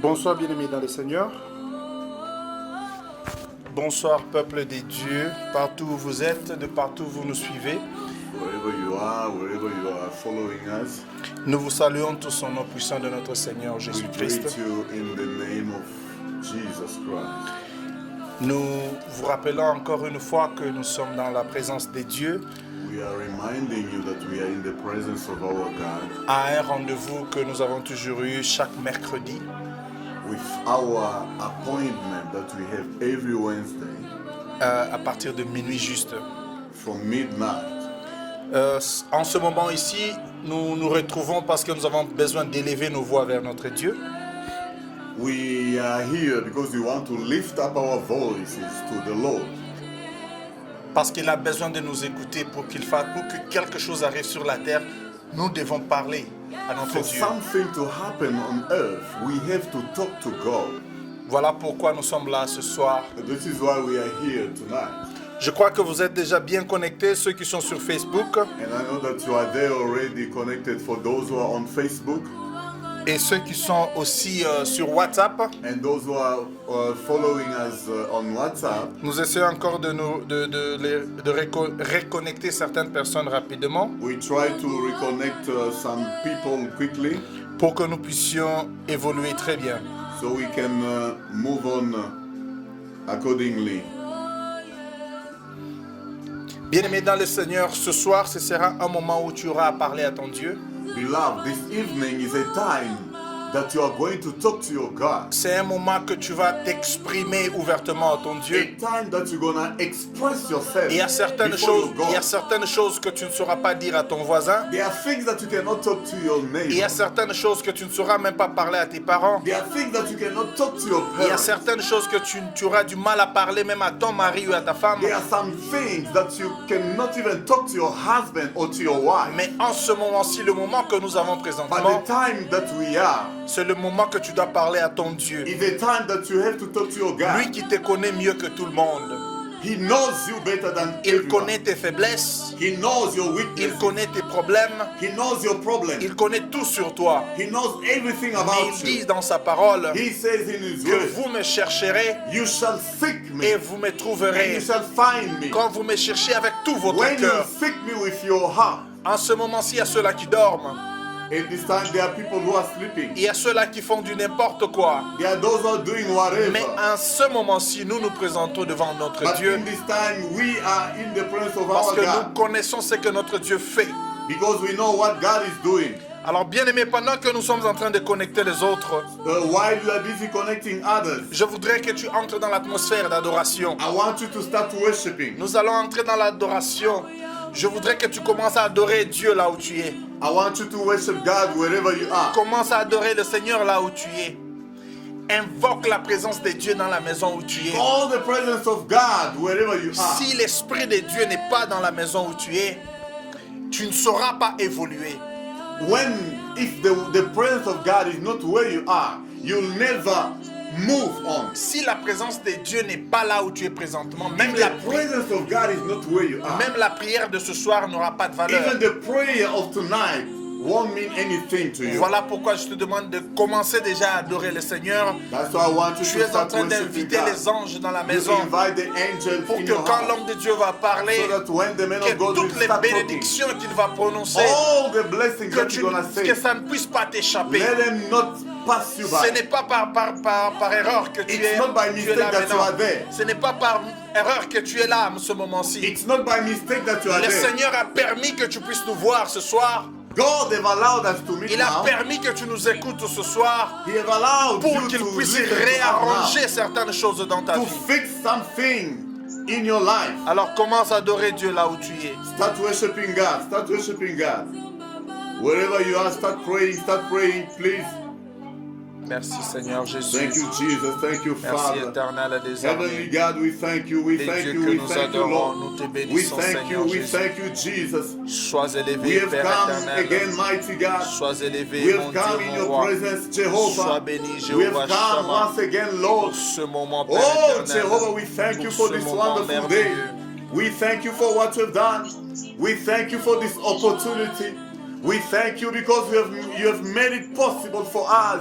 Bonsoir bien-aimés dans le Seigneur. Bonsoir peuple des dieux, partout où vous êtes, de partout où vous nous suivez. Wherever you are following us, Nous vous saluons tous au nom puissant de notre Seigneur we Jésus-Christ. greet you in the name of Jesus Christ. Nous vous rappelons encore une fois que nous sommes dans la présence des dieux, We are reminding you that we are in the presence of our God à un rendez-vous que nous avons toujours eu chaque mercredi, with our appointment that we have every Wednesday à partir de minuit juste. from midnight. En ce moment ici, nous nous retrouvons parce que nous avons besoin d'élever nos voix vers notre Dieu. We are here because we want to lift up our voices to the Lord. Parce qu'il a besoin de nous écouter pour que quelque chose arrive sur la terre, nous devons parler à notre For Dieu. something to happen on earth, we have to talk to God. Voilà pourquoi nous sommes là ce soir. This is why we are here tonight. Je crois que vous êtes déjà bien connectés, ceux qui sont sur Facebook And I know that you are there already connected for those who are on Facebook et ceux qui sont aussi sur WhatsApp. and those who are following us on WhatsApp. Nous essayons encore de reconnecter certaines personnes rapidement We try to reconnect some people quickly pour que nous puissions évoluer très bien. so we can move on accordingly. Bien-aimé dans le Seigneur, ce soir, ce sera un moment où tu auras à parler à ton Dieu. Beloved, this evening is a time that you are going to talk to your God. C'est un moment que tu vas t'exprimer ouvertement à ton Dieu. A time that you're going to express yourself Il y a certaines before choses, your God. il y a certaines choses que tu ne sauras pas dire à ton voisin. There are things that you cannot talk to your Il y a neighbor. certaines choses que tu ne sauras même pas parler à tes parents. There are things that you cannot talk to your Il y a parents. certaines choses que tu auras du mal à parler même à ton mari ou à ta femme. There are some things that you cannot even talk to your husband or to your wife. Mais en ce moment-ci, le moment que nous avons But présentement, the time that we are c'est le moment que tu dois parler à ton Dieu. is the time that you have to talk to your Lui God. qui te connaît mieux que tout le monde. He knows you better than Il everyone. connaît tes faiblesses. He knows your Il weaknesses. connaît tes problèmes. He knows your problem. Il connaît tout sur toi. He knows everything Mais about il dit you. dans sa parole He says in His que word, vous me chercherez you shall seek me et vous me and you trouverez shall find me. quand vous me cherchez avec tout votre When you cœur. seek me with your heart. En ce moment-ci, il y a ceux-là qui dorment. At this time there are people who are sleeping. Il y a ceux-là qui font du n'importe quoi. There are those who are doing whatever. Mais en ce moment-ci, nous nous présentons devant notre But Dieu in this time we are in the presence of parce our que nous God connaissons ce que notre Dieu fait. because we know what God is doing. Alors bien aimé, pendant que nous sommes en train de connecter les autres, While you are busy connecting others, je voudrais que tu entres dans l'atmosphère d'adoration. I want you to start worshiping. Nous allons entrer dans l'adoration. Je voudrais que tu commences à adorer Dieu là où tu es. I want you to worship God wherever you are. Commence à adorer le Seigneur là où tu es. Invoque la présence de Dieu dans la maison où tu es. All the presence of God wherever you are. Si l'Esprit de Dieu n'est pas dans la maison où tu es, tu ne sauras pas évoluer. If the presence of God is not where you are, you'll never move on. Si la présence de Dieu n'est pas là où tu es présentement, If the presence of God is not where you are, même la prière de ce soir n'aura pas de valeur. even the prayer of tonight won't mean anything to you. Voilà pourquoi je te demande de commencer déjà à adorer le Seigneur. That's why I want you Tu to es en start train worshiping d'inviter God. les anges dans la You maison invite the angels pour in que your quand house, l'homme de Dieu va parler, so that when the man que of God will toutes les start talking, bénédictions qu'il va prononcer, all the blessings que, that you're gonna say, que ça ne puisse pas t'échapper. let them not pass you Ce by. n'est pas par erreur que tu It's es, not by tu es mistake là that you are maintenant. there. Ce n'est pas par erreur que tu es là en ce moment-ci. It's not by mistake that you are Le there. Seigneur a permis que tu puisses nous voir ce soir. God have allowed us to meet Il a now. permis que tu nous écoutes ce soir He have allowed pour you qu'il to puisse listen to us réarranger certaines choses dans ta now, to vie. fix something in your life. Alors commence à adorer Dieu là où tu es. Start worshiping God. Start worshiping God. Wherever you are, start praying, please. Merci Seigneur Jésus. Thank you, Jesus. Thank you, Merci Father. éternel des Heavenly armées. God, we thank you, we Les thank dieux you, que we nous thank you, adorons, Lord. nous te We bénissons thank you, Seigneur we Jésus. thank you, Jesus. Sois We élevé have Père come éternel. again, mighty God. Sois élevé We mon have come Dieu, in mon your roi. presence, Sois Jehovah. béni We Jéhovah have come Shammah. once again, Lord. Pour ce moment Père Oh, éternel. Jehovah, we thank you Pour for ce this moment wonderful day. merveilleux. We thank you for what you've done. We thank you for this opportunity. We thank you because you have made it possible for us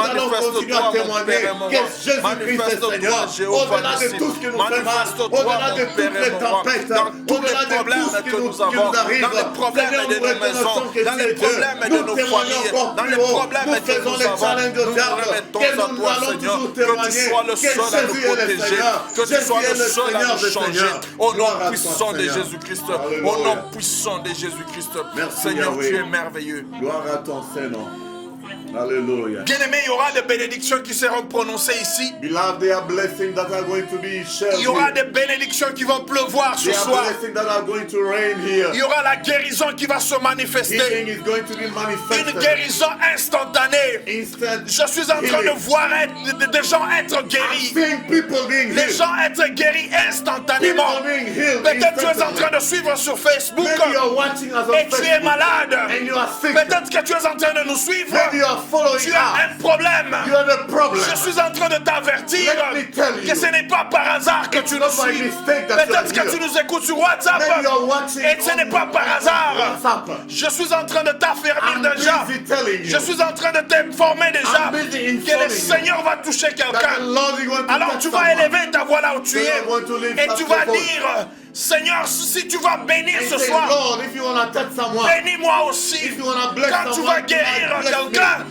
allons continuer à témoigner que Jésus-Christ est Seigneur. Au-delà de tout ce qui nous fait mal, au-delà de toutes les tempêtes, au-delà de tout ce qui nous arrive, dans les problèmes de nos maisons, dans les problèmes de nos familles, dans les problèmes de nos nous avons, nous nous remettons à toi, Seigneur. Que tu sois le seul à nous protéger, que tu sois le seul à nous changer. Au nom puissant de Jésus-Christ, au nom puissant de Jésus-Christ. Seigneur, tu es merveilleux. Gloire à ton Seigneur. Alléluia. Bien-aimés, il y aura des bénédictions qui seront prononcées ici. Beloved, there are blessings that are going to be shared. Il y aura des bénédictions qui vont pleuvoir ce soir. Blessings that are going to rain here. Il y aura la guérison qui va se manifester. Healing is going to be manifested. Une guérison instantanée. Instant Je suis en train de voir des gens être guéris. Les gens être guéris instantanément. Peut-être tu es en train de suivre sur Facebook et tu es malade. Peut-être que tu es en train de nous suivre. Tu as un problème. Je suis en train de t'avertir que ce n'est pas par hasard que tu nous suis. Peut-être que tu nous écoutes sur WhatsApp et ce n'est pas par hasard. Je suis en train de t'affermir déjà. Je suis en train de t'informer déjà que le Seigneur va toucher quelqu'un. Alors tu vas élever ta voix là où tu es et tu vas dire: Seigneur, si tu vas bénir ce soir, bénis-moi aussi. Quand tu vas guérir quelqu'un,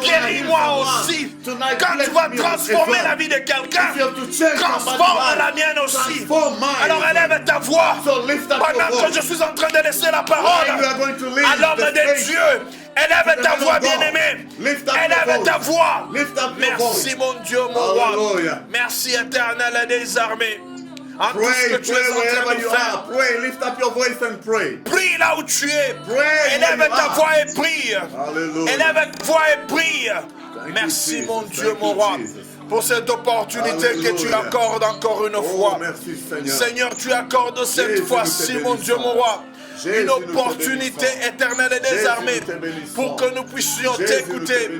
guéris-moi aussi. Quand tu vas transformer la vie de quelqu'un, transforme la mienne aussi. Alors élève ta voix pendant que je suis en train de laisser la parole à l'homme de Dieu. Élève ta voix, bien-aimé. Élève ta voix. Merci, mon Dieu, mon roi. Merci, éternel des armées. En tout ce que tu es en train de faire. Pray, lift up your voice and pray. Prie là où tu es. Élève ta voix et prie. Élève ta voix et prie. Merci, mon Dieu, mon roi, pour cette opportunité que tu accordes encore une fois. Seigneur, tu accordes cette fois-ci, mon Dieu, mon roi, une opportunité éternelle et désarmée pour que nous puissions t'écouter,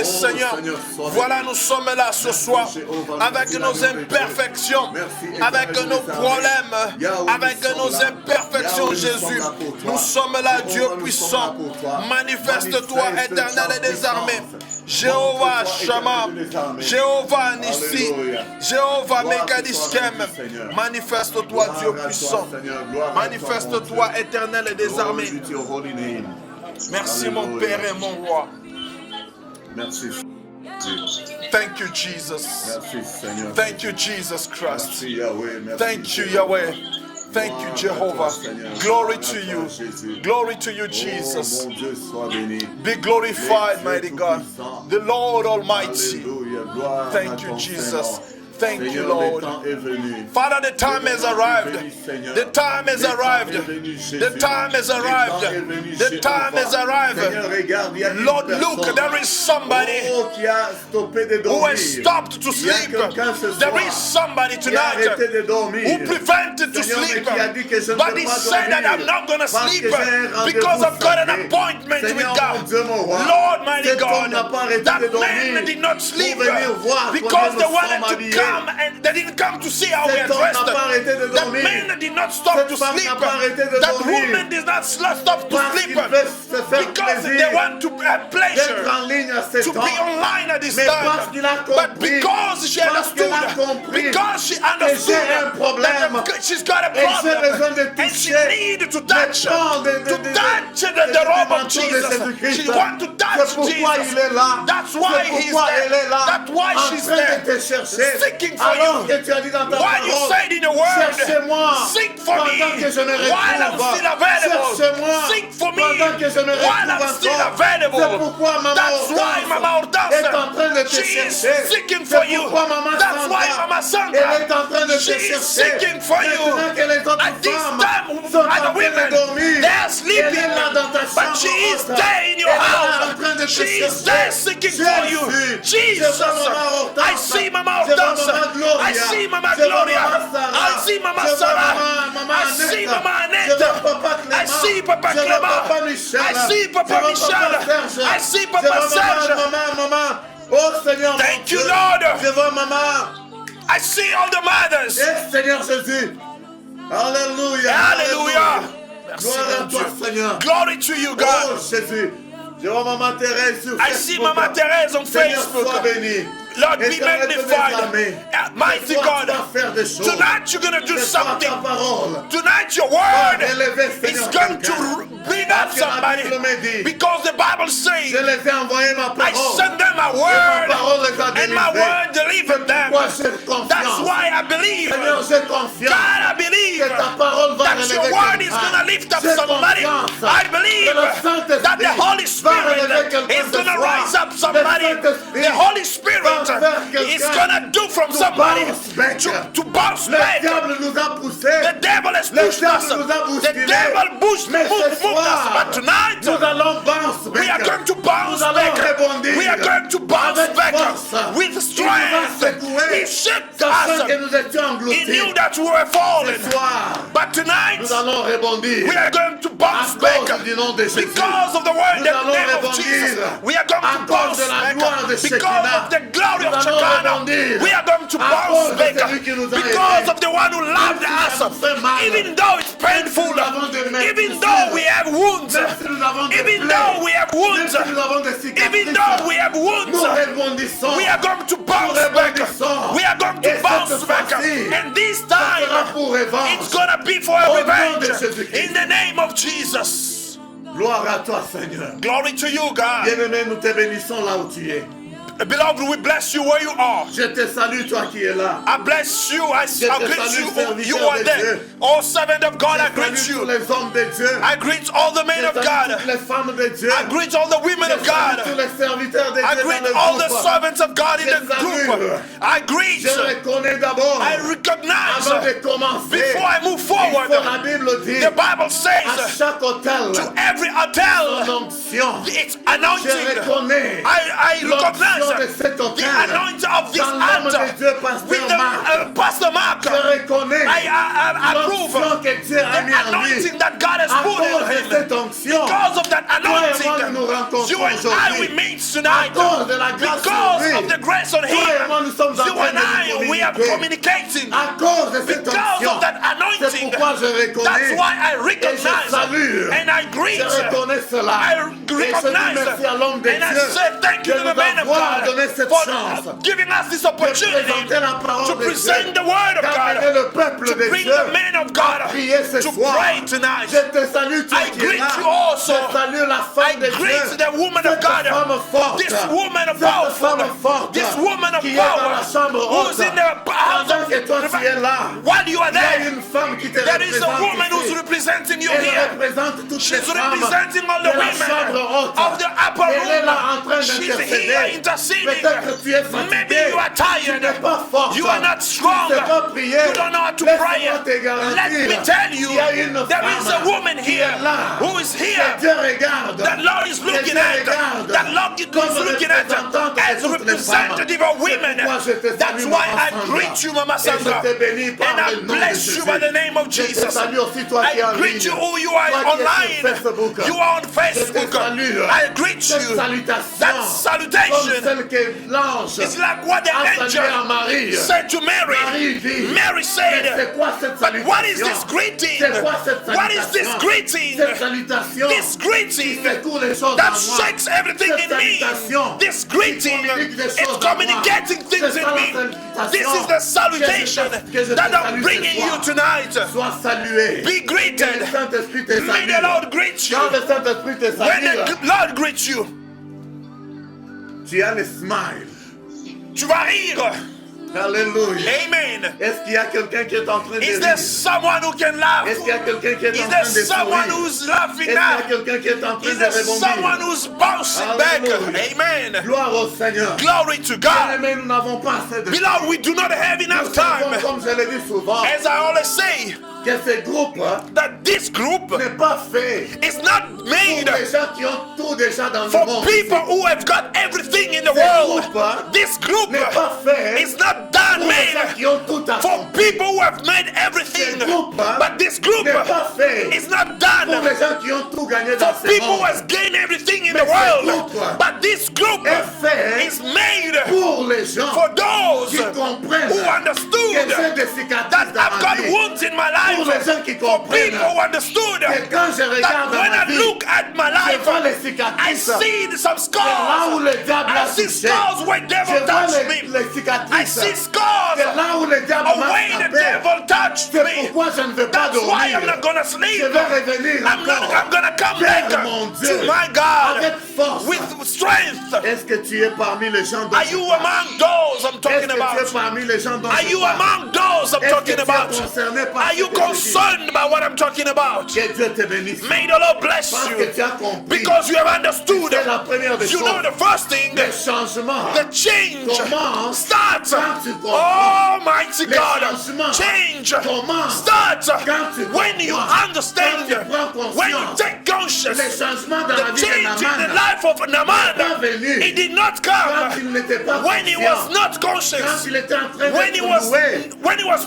Seigneur. Voilà, nous sommes là ce soir avec nos imperfections, avec nos problèmes, avec nos imperfections, Jésus. Nous sommes là, Dieu puissant. Manifeste-toi, éternel et désarmé. Jéhovah Shammah, Jéhovah Nissi, Jéhovah Mekadiskem. Manifeste-toi, Dieu puissant. Manifeste-toi, éternel et désarmé. Merci, mon Père et mon Roi. Merci. Thank you, Jesus. Merci, Seigneur. Thank you, Jesus Christ. Merci, Yahweh. Merci, Thank you, Yahweh. Thank you, Jehovah. Glory to you. Glory to you, Jesus. Be glorified, mighty God. The Lord Almighty. Thank you, Jesus. Thank you, Lord. Father, the time has arrived. The time has arrived. The time has arrived. The time has arrived. Lord, look, there is somebody who has stopped to sleep. There is somebody tonight who prevented to sleep. But he said that I'm not going to sleep because I've got an appointment with God. Lord, mighty God, that man did not sleep because they wanted to come. And they didn't come to see how we are dressed. That man did not stop to sleep. That woman did not stop to sleep because they want to have pleasure, to be online at this time. But because she understood, because she understood that she's got a problem and she needed to touch the robe of Jesus. She wants to touch Jesus. That's why he's there. That's why she's there, seeking for you. Why you said in the word, seek for me while I'm still available. Seek for me while I'm still available. That's why Mama Hortense, she is seeking for you. That's why Mama Sandra, she is seeking for you. At this time, other women, they are sleeping, but she is there in your house. She is there seeking for you. Jesus, I see Mama Hortense. I see Mama Gloria. I see Mama Sarah. I see Mama Annette. I see Papa Clément. I see Papa Michel. I see Papa Serge. Thank you, Lord. I see all the mothers. Alléluia. Hallelujah. Merci, mon Dieu. Glory to you, God. Je vois Maman Thérèse sur I see Facebook. Mama Therese on Seigneur, sois Facebook. béni. Lord, be Éternel de mes magnified. armées, Mighty ce soir, God, tu vas faire des choses. tonight you're going to do Ce soir, something. ta parole Tonight your va word élever, is Seigneur, going to quelqu'un. bring up Parce que la somebody. Bible me dit, Because the Bible je says, les ai envoyés ma I parole. send them my Et ma word, parole les a and my délivrés. word delivered them. Pourquoi j'ai confiance. That's why I believe. Seigneur, j'ai confiance. God, I believe Que ta parole va that your relever word is quelqu'un. going to lift up J'ai somebody. confiance I believe que le Saint-Esprit that the Holy va relever Spirit quelqu'un is ce going to soir. rise up Le somebody. Saint-Esprit The Holy Spirit va faire is quelqu'un going to do from to somebody bounce back. to bounce Le back. diable nous a poussés. The devil has Le pushed us. diable nous a The bousculés. devil moved Mais ce us. soir, But tonight, nous allons bounce back. we are going to bounce Nous allons back. rebondir. We are going to bounce Avec back force. with Il nous a strength. secoués. He shook Sachant que us. nous étions He engloutis. knew that we were falling. Ce soir, But tonight, nous allons rebondir. we are going to bounce À back cause du nom de Jésus. because of the word, Nous the allons name of rebondir. Jesus. We are going À to cause bounce de la back gloire de because Shekinah. of the glory Nous of allons Shekinah. rebondir. We are going to À bounce cause de back celui qui nous a because aidés. of the one who loved Même si us. ça nous fait mal. Even though it's painful, Même si nous avons des even meurtrissures. though we have wounds, Même si nous avons des even plaies. though we have Même wounds, si nous avons des cicatrices. even though we have Nous wounds, rebondissons. we are going to bounce Nous back. rebondissons. We are going Et to bounce cette back. fois-ci, And this Ça time, sera pour revanche. it's going to be for a Au nom de revenge. Jésus-Christ. In the name of Jesus. Gloire à toi, Seigneur. Glory to you, God. Bien-aimé, nous te bénissons là où tu es. Beloved, we bless you where you are. Je te salue, toi qui es là. I bless you. I te greet salue, you. serviteur You are de there. Dieu. Oh, servant of God, I Je greet salue tous you. les hommes de Dieu. I greet all the men Je of salue God. toutes les femmes de Dieu. I greet all the women Je of salue tous God. les serviteurs de I Dieu greet dans le all the groupe. servants of God in Je the salue. group. I greet. Je reconnais d'abord, I recognize avant de commencer, before I move il faut forward. la Bible dit, The Bible à says chaque hôtel, to every son hotel, onction. it's Je anointing. reconnais I l'onction de recognize cet the hôtel. anointing of this Dans l'homme de altar Dieu, Pasteur with the Marc. Pastor Mark. Je reconnais I approve l'onction que Dieu a mis the en lui. anointing that God has À put cause de in him. cette onction, Because of that toi et moi, nous nous anointing, rencontrons you and I aujourd'hui. we meet À tonight. cause de la grâce Because sur lui, of the grace on toi et moi, him, nous sommes en you train and de I nous we are communiquer. communicating. À cause de cette Because onction, of that c'est anointing, pourquoi je reconnais. that's why I Et je recognize salue. and I greet. Je reconnais cela. I Et je dis recognize merci à l'homme de and I Dieu say thank you de to nous the man of avoir God donné cette for chance giving us this de opportunity présenter la parole to de Dieu, present the word of d'amener God, le peuple to de bring Dieu the man of God à prier ce to soir. pray tonight. Je te salue, toi I qui es greet là. you also. Je salue la I femme de greet Dieu. the woman of Cette God, femme forte. this woman of Cette powerful, femme forte this woman of qui est dans power, la chambre who's haute. in the house Pendant que toi tu es of là, while you are il y a there. une femme qui te There is a woman représente who's ici. representing you Elle here. représente toutes les She's femmes representing all de the la women chambre haute. of the upper Elle est là en room. train She's here d'intercéder. interceding. Peut-être que tu es fatigué. Maybe you are Tu tired. n'es pas forte. You are not strong. Tu ne sais pas prier. You don't know how to pray. Laisse-moi te garantir. Let me tell you, Il y a une there is a femme woman qui here est là. who is Que here. Dieu regarde. That Lord is looking at. That Lord is looking at as representative of women. That's why I greet you, Mama Sandra. And I bless you by the name of Jesus. I greet you who you are online. You are on Facebook. I greet you. That salutation is like what the angel said to Mary. Mary said, but what is this greeting? What is this greeting? This greeting that shakes everything in me. This greeting is communicating things in me. This is the salutation that I'm bringing you tonight. Be greeted. May the Lord greet you. When the Lord greets you, tu as le smile. tu vas rire. Alléluia. Amen. Est-ce qu'il y a quelqu'un qui est en train de Is rire? there someone who can laugh? Est-ce qu'il y a quelqu'un qui est Is en there train de someone sourire? who's laughing Est-ce qu'il y a now? quelqu'un qui est en train Is de there someone rebondir? who's bouncing back? Hallelujah. Amen. Gloire au Seigneur. Glory to God. Mais nous n'avons pas assez de temps. Beloved, we do not have enough Nous savons, time. comme je l'ai dit souvent, As I always say, que ce groupe that this group n'est pas fait is not pour made les gens qui ont tout déjà dans le for monde. people who have got everything in the Ce world. groupe This group n'est pas fait is not done pour les gens made qui ont tout for accompli. people who have made everything. Ce groupe But this group n'est pas fait is not pour done les gens qui ont tout gagné dans for ce people who monde. has gained everything in Mais the ce world. groupe But this group est fait is made pour les gens for those qui comprennent who que understood j'ai des cicatrices that dans I've ma got vie. wounds in my Pour life. les gens qui For comprennent people who understood que quand je that regarde when ma I vie, look at my je life, vois les I cicatrices. see some C'est là où scars. le diable I a see touché. scars where Je devil vois touched les me. I cicatrices. see scars C'est là où le diable of m'a where the frappé. devil touched C'est me. pourquoi je ne veux pas That's why I'm dormir. not gonna Je sleep. vais revenir I'm encore. gonna come Père back mon to Dieu, my God avec force. with strength. Est-ce que tu es parmi les gens dont Are je you parle? among those I'm Est-ce talking que tu es about? parmi les gens dont Are je you parle? among those I'm Est-ce que talking tu es about? concerné par Are ce you que je dis? concerned by what I'm talking about? Que Dieu te bénisse. May the Lord bless Parce que you tu as compris. because you have understood. C'est la première des You know choses. the first thing, Le changement the change commence starts. quand tu comprends. Almighty Le God, changement change commence starts quand tu when you comprends. understand, Quand tu prends conscience. when you take conscience. Le changement dans la The vie de change in the Naaman, life of n'est pas Naaman, venu it did not quand come il n'était pas when he conscient. was not Quand conscious, il était en train when he d'être was loué,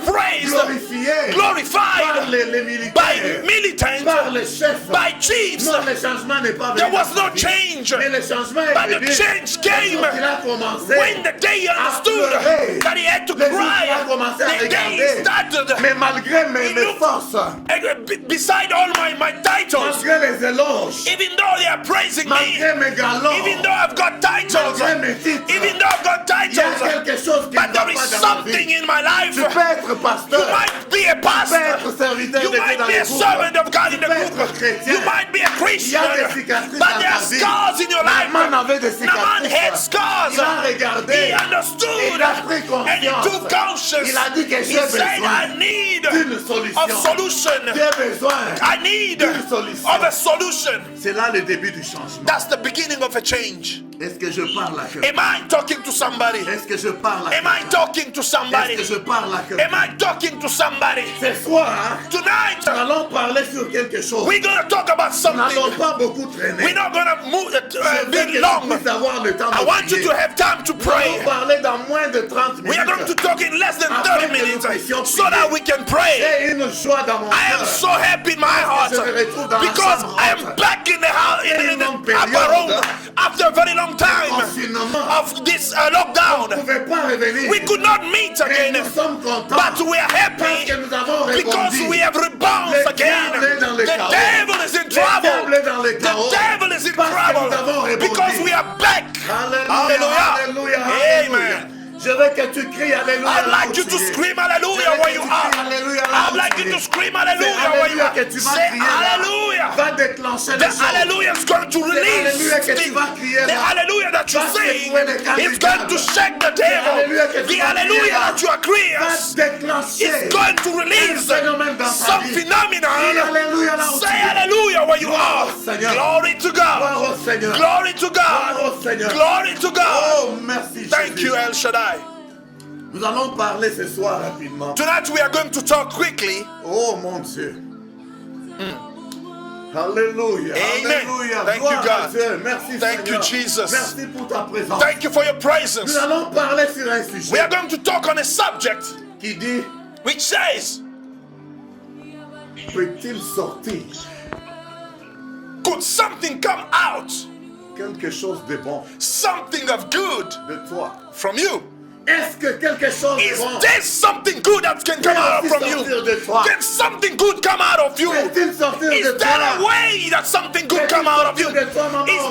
praised, glorifié par glorified les by militaires, militants, par les chefs. by chiefs. Non, le changement n'est pas venu. There was dans no sa vie. change, Mais le changement est but the venu change came quand il a commencé. when the day he understood pleurer. that he had to Le jour qu'il a cry. commencé à The day he regarder. started, Mais malgré mes looked- forces, beside all my titles, malgré les éloges, even though they are praising me, malgré mes galons, even though I've got titles, malgré mes titres, even though I've got il y a titles, quelque chose qui ne but va there pas is dans ma something vie. in my life. Tu peux être You pasteur, might be a tu peux pastor, être serviteur you de Dieu might dans be les a servant of God in the Tu peux être group, chrétien. you might be a Christian, Il y a des cicatrices but dans there ta are vie. scars in your life. Naaman avait des Naaman had cicatrices. scars. Il a regardé. He understood Il a pris and he conscience. took conscience. Il a dit que He j'ai said, besoin I need d'une solution. of solution. J'ai besoin. I need d'une solution. of a solution. C'est là le début du changement. That's the beginning of a change. Est-ce que je parle à quelqu'un? Am I talking to somebody? Est-ce que je parle à Am I quelqu'un? talking to somebody? Est-ce que je parle à quelqu'un? Am I talking to somebody? Ce soir, Tonight, nous allons parler sur quelque chose. we're going to talk about Nous n'allons something. pas beaucoup traîner. We're not going to move Je veux be que long. tu puisses avoir le temps I de want you prier. to have time to Nous allons pray. parler dans moins de 30 minutes. We are going to talk in less than Afin 30 que nous minutes puissions so prier. that we can pray. J'ai une joie dans mon I am cœur. so happy in my heart je me retrouve dans la because chambre I am haute. back in the house in the longue upper période room after a very long time confinement. of this On lockdown. ne pouvait pas revenir. We could not meet Mais again, nous sommes contents but we are parce happy que nous avons because rebondi. we have rebounded Le again. diable est dans le The chaos. devil is in Le trouble. diable est dans le The chaos. devil is in Parce que trouble nous avons rebondi. because we are back. Alléluia, alléluia, alléluia. Amen. Je veux que tu cries alléluia. I'd là like où you tu to es. scream Je hallelujah veux where que you tu are. cries alléluia là I'd où like tu you to es. scream C'est hallelujah where you alléluia are. que tu vas Say crier là. hallelujah. Va déclencher The les choses. hallelujah is going to release hallelujah que tu things. vas crier The là. hallelujah that you Va sing secouer les cannes is du going to diable. shake the hallelujah que devil. tu The vas crier hallelujah là. that you are creating Va déclencher is going to release un phénomène dans ta some vie. Dis phenomenon. alléluia là où tu Say es. hallelujah where you Gloire are. au Seigneur. Glory to Gloire God. au Seigneur. Glory to Gloire God. au Seigneur. Glory to God. Oh, merci Thank Jésus. you, El Shaddai. Nous allons parler ce soir rapidement. Tonight we are going to talk quickly. Oh mon Dieu. Alléluia. Amen. Alléluia. Thank you, Gloire à God. Dieu. Merci Thank you, Seigneur. Jesus. Merci pour ta présence. Thank you for your presence. Nous allons parler sur un We sujet are going to talk on a subject qui dit which says, peut-il sortir could something come out, quelque chose de bon something of good de toi? from you? Est-ce que quelque chose de Is bon there something good that can come out from sortir you? de toi? Can something good come out of you? Peut-il sortir de Is there a toi? way that something good come out of you? Peut-il sortir de toi, Maman Is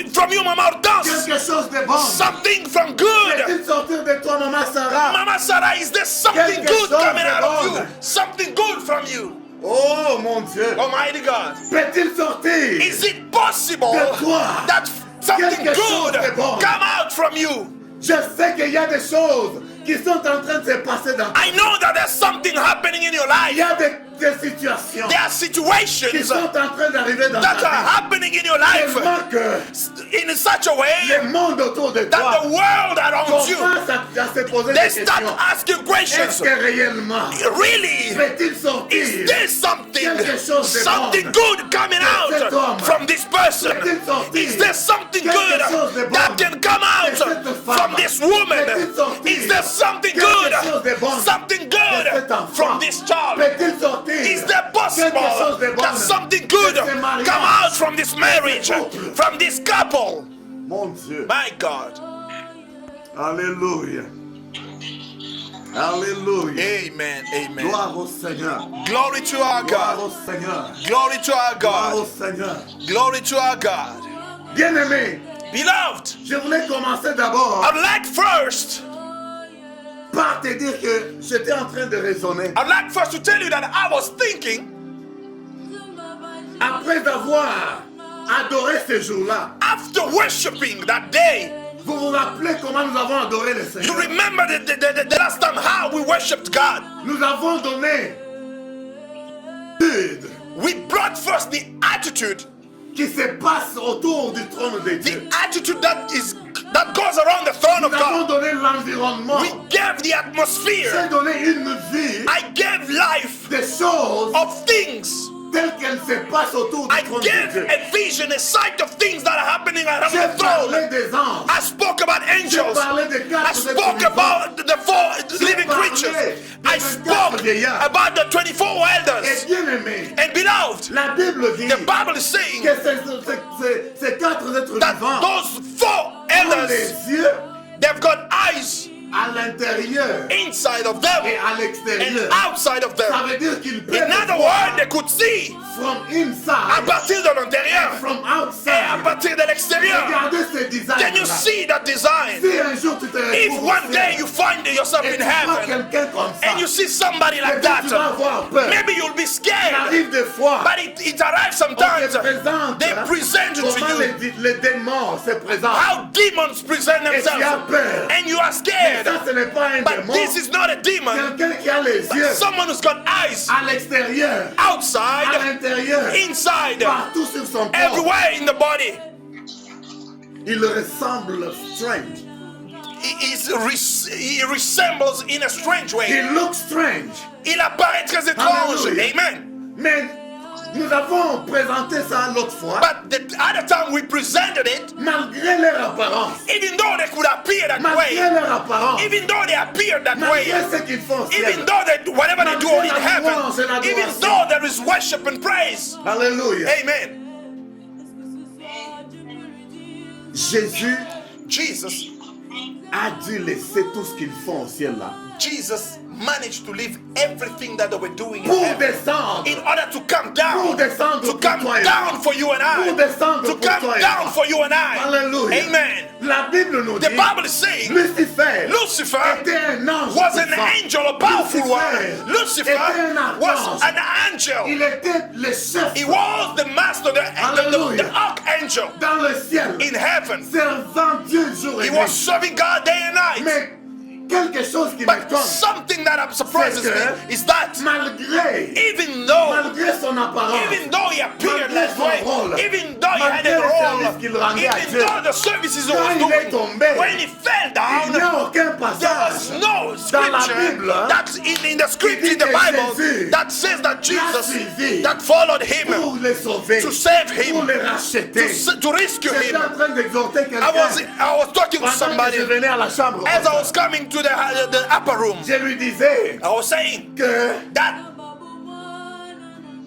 there from you, Mama Hortense, Quelque chose de bon. something from good? Peut-il sortir de toi, Maman Sarah? Mama Sarah, is there something Quelque good chose coming de out of bon. you? Something good from you? Oh mon Dieu. Almighty God. Peut-il sortir Is it possible de toi that something quelque chose good de bon? come out from you? Je sais qu'il y a des choses qui sont en train de se passer dans ta I know that there's something happening in your Il y life. a des situations There are qui situations sont en train d'arriver dans that ta are vie. happening in your life Tellement que in such a way le monde autour de that toi the world around you, commence à se poser they des start questions. asking Est-ce questions. que réellement Really? peut-il Is sortir there something quelque chose de something bon good coming cet homme? out from this person? Peut-il sortir Is there something quelque good chose de bon that can come out de cette femme? from this woman? Peut-il sortir Is there something quelque good chose de bon something de cet good enfant? from this child? Peut-il sortir Is there possible quelque chose de bon that something good de ce mariage? come out from this marriage, couple? from this couple? Mon Dieu. My God. Alléluia. Alléluia. Amen. Amen. Gloire au Seigneur. Glory to our Gloire God. au Seigneur. Glory to our Gloire au God. Seigneur. Glory to our God. Bien-aimé, Beloved, je voulais commencer d'abord I'd like first par te dire que j'étais en train de raisonner. I'd like first to tell you that I was thinking, Après avoir adoré ce jour-là, after worshiping that day, vous vous rappelez comment nous avons adoré le you Seigneur? remember the last time how we worshiped God. Nous avons donné We brought first the attitude, qui se passe autour du trône de Dieu. the attitude that goes around the throne of Nous avons God. donné l'environnement. We gave the atmosphere. J'ai donné une vie I gave life des choses of things. telles qu'elles se passent autour du I trône de gave Dieu. a vision, a sight of things that are happening around J'ai the throne. parlé des anges. I spoke about J'ai angels. parlé des I quatre spoke êtres about the four living parlé creatures. des I 24 spoke vieillards. about the 24 vivants. Et elders. bien aimé, And beloved, la Bible dit the Bible is saying que ces quatre êtres that vivants those four ont elders, les yeux they've got eyes à l'intérieur inside of them et à and l'extérieur. outside of Ça them. veut dire qu'ils peuvent In other voir words, they could see from à inside partir de l'intérieur from et à outside. partir de l'extérieur. Regardez ce Can you design. see that design? Si un jour tu te If retrouves one au day ciel you find yourself et in tu vois heaven quelqu'un comme ça, and you see somebody like peut-être tu vas that, avoir peur. maybe you'll be Il scared. arrive des fois, But it arrives on sometimes. te présente They present it to comment you. les démons se présentent. How demons present Et tu as themselves. peur. And you are Mais scared. ça, ce n'est pas un But démon. this is not a demon. Quelqu'un qui a les yeux Someone who's got eyes à l'extérieur, à outside, l'intérieur, inside, partout sur son corps. everywhere in the body. Il ressemble strange. He resembles in a strange way. He looks strange. Il apparaît très étrange. Hallelujah. Amen. Mais nous avons présenté ça l'autre fois. But the other time we presented it, Malgré leur apparence, even though they could appear that malgré way, leur apparence, even though they appear that way, malgré ce qu'ils font au even ciel. though they, whatever they do in Malgré la heaven, louange et l'adoration. even though there is worship and praise. Alléluia. Amen. Jésus Jesus a dû laisser tout ce qu'ils font au ciel là. Jesus managed to leave everything that they were doing in Pour heaven descendre. in order to come down, Pour descendre to pour come toi et down moi. for you and Pour I, descendre to pour come toi et down moi. for you and I. Alléluia. Amen. La Bible nous The dit Bible is saying Lucifer Lucifer était un ange was an puissant. angel, a powerful one. Lucifer Lucifer était un was archange. an angel. Il était le chef He was the master, the Hallelujah. archangel dans le ciel, in heaven. servant Dieu jour et He nuit. was serving God day and night. Mais quelque chose qui But m'étonne, something that surprises C'est que me is that malgré even though son apparence, he appeared malgré that son way, rôle, even though he had malgré a le role, service qu'il rendait à even Dieu, though the services he quand was il est doing, tombé, when he fell il n'y down, a aucun there passage was no dans la scripture Bible that's in the script dit in the que Bible Jésus that says that Jesus suivi that followed him pour les sauver, to save him, pour les racheter. to rescue J'étais en him. train d'exhorter I was quelqu'un talking to pendant que somebody je venais à la chambre. as I was coming to the upper room. Je lui disais I was saying que that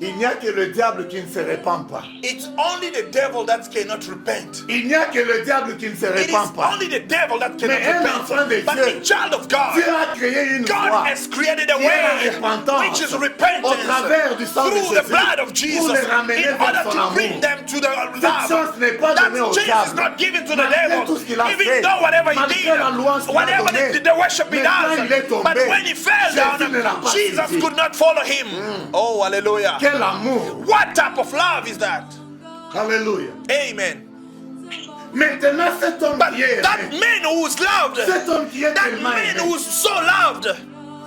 il n'y a que le diable qui ne se répand pas. it's only the devil that cannot repent. Il n'y a que le diable qui ne se It is répand pas. only the devil that cannot Mais un enfant de repent. But Dieu, the child of God, Dieu a créé une God voie has created a qui est la way repentance which is au repentance travers du sang de through the Jésus blood of Jesus pour les ramener in vers order son to bring amour. them to the Cette love. chance n'est pas That donnée au chance is diable. not given to the Malgré tout ce devil. qu'il a Even fait, though whatever he malgré did, la louange qu'il a whatever donnée, the worship he mais quand il est does, tombé, but when he fell Jésus ne l'a down, pas Jesus suivi. could not follow him. Oh, hallelujah. Quel amour! What type of love is that? Alléluia. Amen. Maintenant, cet homme But qui est that aimé, man who is loved, cet homme qui est that tellement man aimé, who is so loved,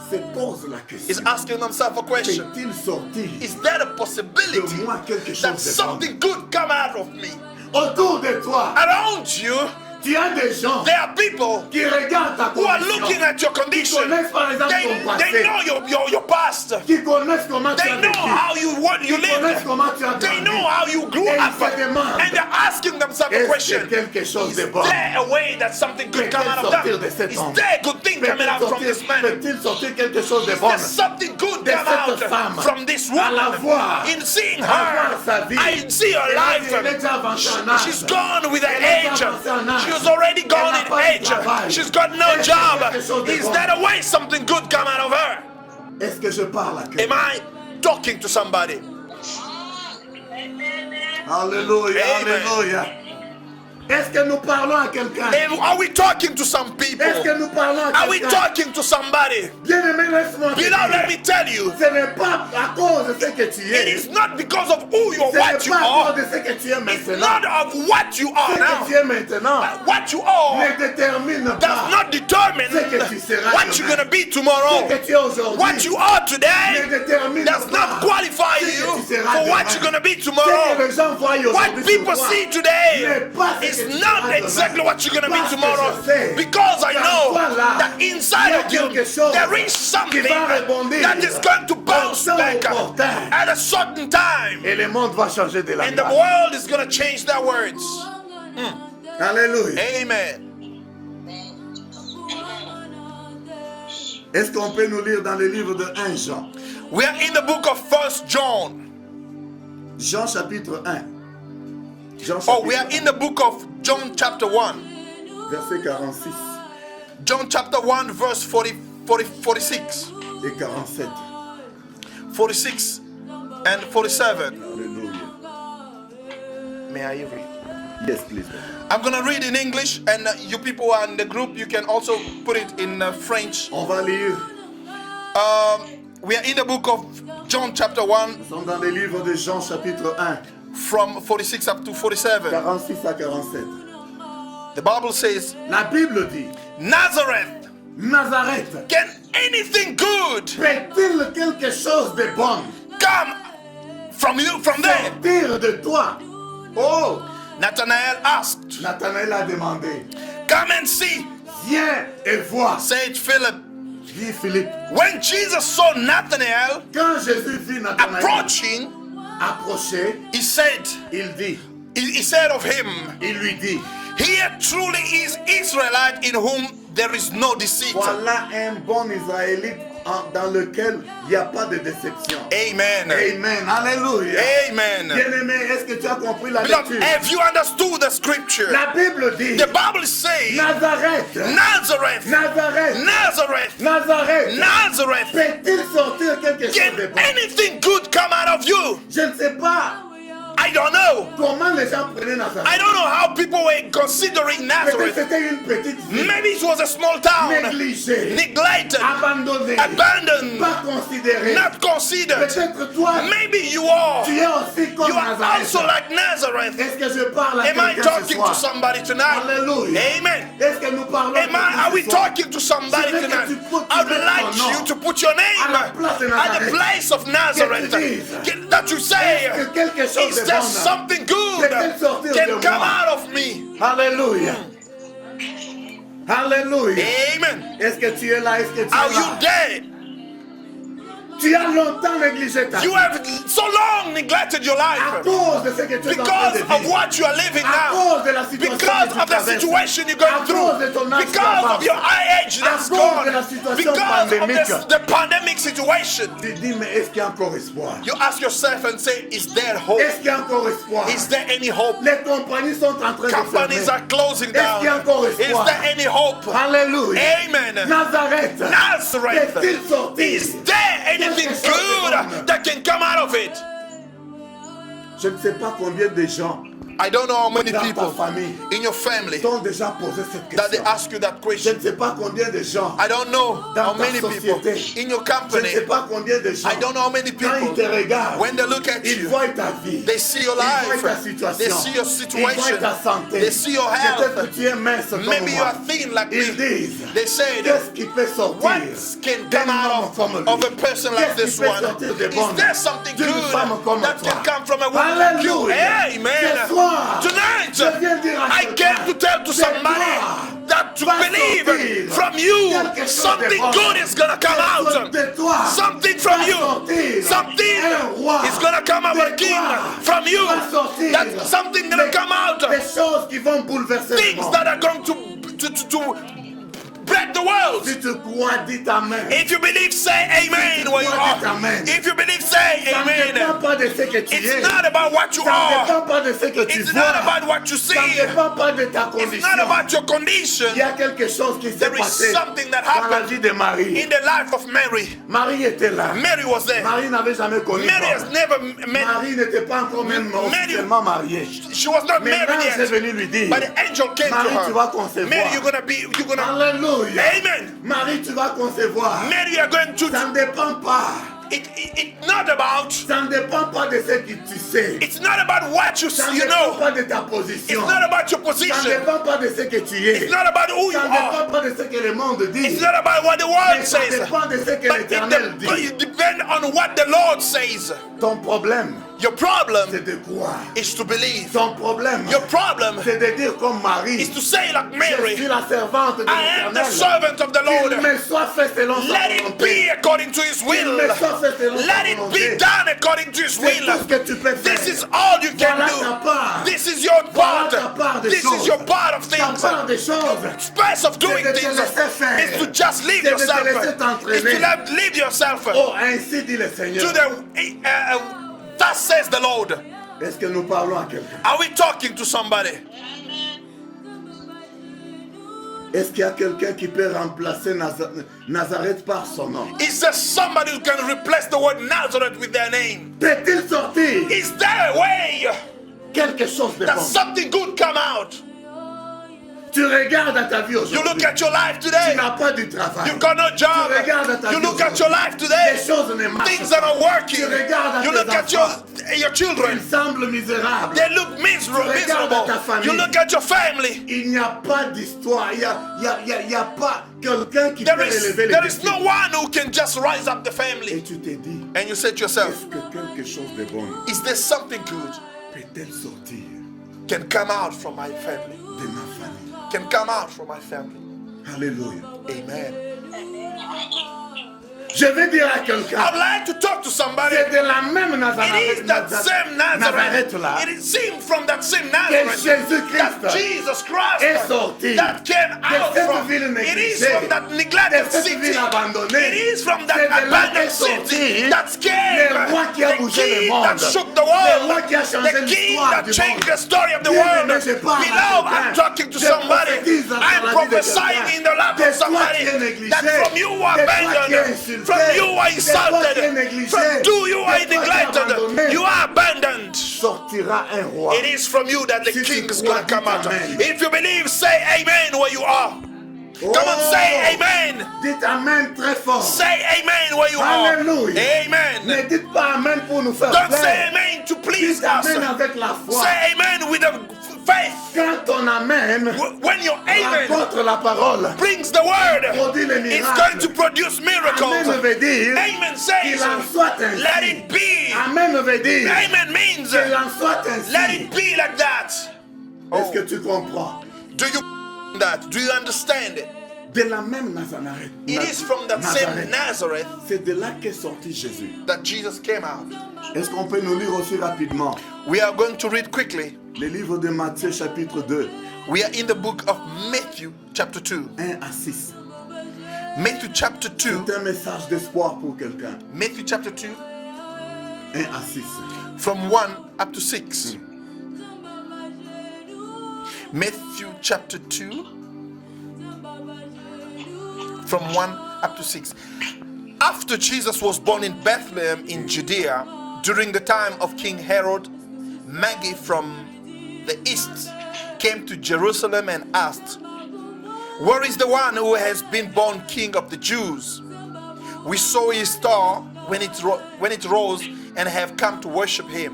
se pose la is question. asking himself a question. Peut-il sortir Is there a de possibility moi quelque chose that de bon? something good come out of me? Autour de toi, Around you, tu as des gens there are people qui regardent ta who are condition, looking at your qui condition. connaissent par exemple ton They passé, know your past. qui connaissent comment tu They as know vécu, how you qui connaissent lived. comment tu as They grandi. know how you grew Et ils up. se demandent, And they're asking themselves a est-ce question. que quelque chose Is de bon there a way that something good come out of sortir de them? cet Is homme? there a good thing coming out from this man? Peut-il sortir quelque chose de Is bon there something good de come out cette femme? from this À la woman? voir, In seeing à voir her, sa vie. I see her Elle est life. déjà avancée en âge. She's gone with her Elle est age. avancée en âge. She She's already gone in age. She's got no job. Is there a way something good come out of her? Est-ce que je parle à quelqu'un? Am I talking to somebody? Alléluia, Amen. alléluia. Est-ce que nous parlons à quelqu'un? Are we talking to some people? Est-ce que nous parlons à Are we quelqu'un? talking to somebody? Bien-aimé, laisse-moi te Beloved, let dire. me tell you, Ce n'est pas à cause de ce que tu it es. is not because of who you or Ce what n'est you pas à are. cause de ce que tu es It's maintenant. not of what you are Ce que tu now. es maintenant What you are ne détermine does pas not determine ce que tu seras what you're demain. going to be Ce tomorrow. que tu es aujourd'hui. What you are Ne today détermine does pas not qualify ce que you tu seras for what demain. you're going to be Ce que tomorrow. les gens voient What aujourd'hui people sur toi see today n'est pas ce que is tu not seras exactly demain. what you're going to be Parce que tomorrow. je sais Because I qu'en know toi là, that inside il y a of you quelque chose there is something qui va rebondir that is going to bounce au temps back opportun. at a certain time. Et le monde va changer de And the langage. world is going to change their words. Alléluia. Amen. Est-ce qu'on peut nous lire dans le livre de 1 Jean? We are in the book of 1 John. Jean chapitre 1. Jean Oh, we are chapitre in the book of John chapter 1. 1, verset 46 John chapter 1 verse 46. et 47. 46 and 47. Alléluia. May I read? Yes, please. I'm going to read in English, and you people who are in the group, you can also put it in French. On va lire. We are in the book of John chapter 1 Nous sommes dans le livre de Jean chapitre 1, from 46 up to 47. 46 à 47. The Bible says, La Bible dit, Nazareth, Nazareth, can anything good fait-il quelque chose de bon come from you, from there? sortir de toi? Oh, Nathanael asked, Nathanaël a demandé, come and see, viens et vois. said Philip. Dit Philippe. When Jesus saw Nathanael Quand Jésus vit Nathanaël approaching, approcher, he said, il dit, he said of him, il lui dit, here truly is Israelite in whom there is no deceit. voilà un bon Israélite dans lequel il n'y a pas de déception. Amen. Amen. Alléluia. Amen. Bien-aimé, est-ce que tu as compris la Beloved, lecture? have you understood the scripture? La Bible dit, The Bible says, Nazareth, Nazareth, Nazareth, Nazareth, Nazareth, Nazareth, peut-il sortir quelque chose can de bon? anything good come out of you? Je ne sais pas I don't know. comment les gens prenaient Nazareth. I don't know how people were considering Peut-être Nazareth. c'était une petite ville Maybe it was a small town, négligée, neglected, abandonnée, abandoned, pas considérée. not considered. Peut-être toi, Maybe you are. tu es aussi comme You are Nazareth. also like Nazareth. Est-ce que je parle à Am I quelqu'un ce talking soir? to somebody tonight? Alléluia. Amen. Est-ce que nous parlons à Am I, are we quelqu'un ce soir? talking to somebody Je veux que tonight? tu put- I would tu mettes like ton nom you to put your name à la place de at the Nazareth. place of Nazareth. Que tu dises, That you say, est-ce que quelque chose is de there bon something good peut-elle sortir can de come moi? out of me? Alléluia. Alléluia. Amen. Est-ce que tu es là? Est-ce que tu Are es you là? there? Tu as longtemps négligé ta vie You have so long neglected your à life cause de ce que tu es en train because de of vivre. what you are living À now. cause de la situation Because que tu of the traverses. situation you're À going cause de ton through, âge qui because of avance. your high age that's À cause gone, de la situation because of pandémique. the pandemic situation, Tu dis, mais est-ce qu'il y a encore espoir? you ask yourself and say, is there hope? Est-ce qu'il y a encore espoir? Is there any hope? Les compagnies sont en train de Companies fermer. are closing Est-ce down. qu'il y a encore Is espoir? there any hope? Alléluia. Amen. Nazareth. Nazareth. Peut-il sortir? Is there anything good that can come out of it? Je ne sais pas combien de gens I don't know how many dans ta people famille in your family t'ont déjà posé cette that they question. ask you that Je question. ne sais pas combien de gens, I don't know Dans how ta many people société. in your je ne company. sais pas combien de gens, I don't know how many quand ils te people, regardent, when they look at ils you, voient ta vie, they see your ils voient life, ta situation, they see your ils situation, voient ta santé. they see your Peut-être que health. tu es mince comme Maybe you moi. are thin like Ils me. disent, They say, qu'est-ce qui peut sortir what can d'un come homme out comme lui? of a person like Qu'est-ce this qui peut one? sortir de Is bon there something d'une good femme comme that toi? can come from a woman like you? Alléluia. Amen. Ce soir, Tonight, je viens dire à I quelqu'un, came to tell to de somebody toi that to va believe sortir from you quelque chose something de bon. good is gonna come Quelque chose out. de toi Something from va you. sortir. Something Un roi is gonna come out, de a king toi from you. va sortir. That something gonna come out. Des choses qui vont bouleverser le Things monde. that are going to break the world. Si tu crois, dis ta main. If you believe, say amen where you Amen. are. If you believe, say say Ça ne dépend amen. pas de ce que tu es. It's not about what you Ça ne are. dépend pas de ce que tu It's vois. not about what you Ça ne see. dépend pas de ta It's condition. not about your condition. Il y a quelque chose qui s'est There is passé something that dans la happened vie de Marie. in the life of Mary. Marie était là. Mary was there. Marie n'avait jamais connu Mary has Paul. never met. Marie n'était pas encore même officiellement mariée. She was not Mais married l'ange est yet. venu lui dire, But the angel came to Marie, tu vas her. concevoir. Mary, you're gonna. Alléluia. Amen. Marie, tu vas concevoir. Mary, you're going to. Ça ne dépend pas. It's not about. Ça ne dépend pas de ce que tu sais. It's not about what you Ça ne you dépend know. pas de ta It's position. not about your Ça ne position. dépend pas de ce que tu es. It's not about who you Ça ne are. dépend pas de ce que le monde dit. It's not about what the Mais world ça says. dépend de ce que But l'Éternel but dit. it depends on what the Lord says. Ton problème, Your problem c'est de croire. is to believe. Ton problème, Your problem c'est de dire comme Marie, is to say like je Mary, suis la servante de I am the l'Éternel. servant of the Lord. Il me soit fait selon sa Let it volonté. be according to His Il will. me soit fait selon sa Let it volonté. be done according to His C'est tout ce will. que tu peux faire. This is all you can Voilà ta part. do. This is your Voilà part. ta part des This choses. is your part of Ta things. part des choses. Space of doing C'est de te things laisser faire. is to just leave C'est de te yourself. laisser Is t'entraîner. to let leave yourself Oh, ainsi dit le to Seigneur. thus says the Lord. Est-ce que nous parlons à quelqu'un? Are we talking to somebody? Est-ce qu'il y a quelqu'un qui peut remplacer Nazareth par son nom? Is there somebody who can replace the word Nazareth with their name? Peut-il sortir Is there a way quelque chose de that bon? something good come out? Tu regardes à ta vie You aujourd'hui. look at your life Tu today. n'as pas du travail. You got no job. Tu regardes à ta You vie look at your aujourd'hui. life today. Les choses ne marchent Things pas. are not working. Tu regardes à You tes look at enfants. your children. Ils semblent misérables. They look miserable. Tu regardes à ta famille. You look at your family. Il n'y a pas d'histoire. Il n'y a pas quelqu'un qui There peut élever les is défis. no one who can just rise up the Et family. tu te dis, And you say to yourself, est-ce que quelque chose de bon is there something good peut-elle sortir can come out from my family? de ma famille? Can come out from my family. Alléluia. Amen. Je vais dire à quelqu'un, I'd like to talk to somebody. c'est de la même It Nazareth, is that same Nazareth. là It is seen from that same que Nazareth Jésus-Christ that Jesus est Christ sorti that came out cette from. ville It is négligée, from that de neglected cette city. ville abandonnée. It is from C'est that de là abandoned qu'est sorti city that came. le roi qui a The bougé le king monde. that shook the Le roi world. qui a changé The king l'histoire that du changed monde. the story of the Bien world. aimé, je parle à Beloved, quelqu'un. I'm talking to Je somebody. prophétise dans la I'm vie de prophesying quelqu'un. in the lap De of toi somebody qui es négligé. that from you are De toi qui es abandoned, insulté. from you are De toi qui es insulted, négligé. from you you are De toi qui es neglected, abandonné. you are abandoned. Sortira un roi. It is from you that the Si tu king is crois, going to come dites out. amen. If you believe, say amen where you are. Oh, Come on, say amen. Dites amen très fort. Say amen where you Alléluia. are. Amen. Ne dites pas amen pour nous faire Don't say plaire. amen to please Dites us. amen avec la foi. Say amen with the faith. Quand ton amen When your amen rencontre la parole, brings the word, produit les it's miracles. going to produce Amen miracles. veut dire Amen says, qu'il en soit ainsi. let it be. Amen veut dire Amen means, qu'il en soit ainsi. let it be like that. Est-ce que tu comprends? Do you that? Do you understand it? De la même Nazareth. It is from that same Nazareth C'est de là qu'est sorti Jésus. that Jesus came out. Est-ce qu'on peut nous lire aussi rapidement We are going to read quickly. le livre de Matthieu chapitre 2, We are in the book of Matthew chapter 2. 1 à 6. Matthew chapter 2. C'est un message d'espoir pour quelqu'un. Matthew chapter 2 1 à 6. from 1 up to 6. Matthew chapter 2 from 1 up to 6. After Jesus was born in Bethlehem in Judea, during the time of King Herod, Magi from the east came to Jerusalem and asked, "Where is the one who has been born King of the Jews? We saw his star when it rose and have come to worship him."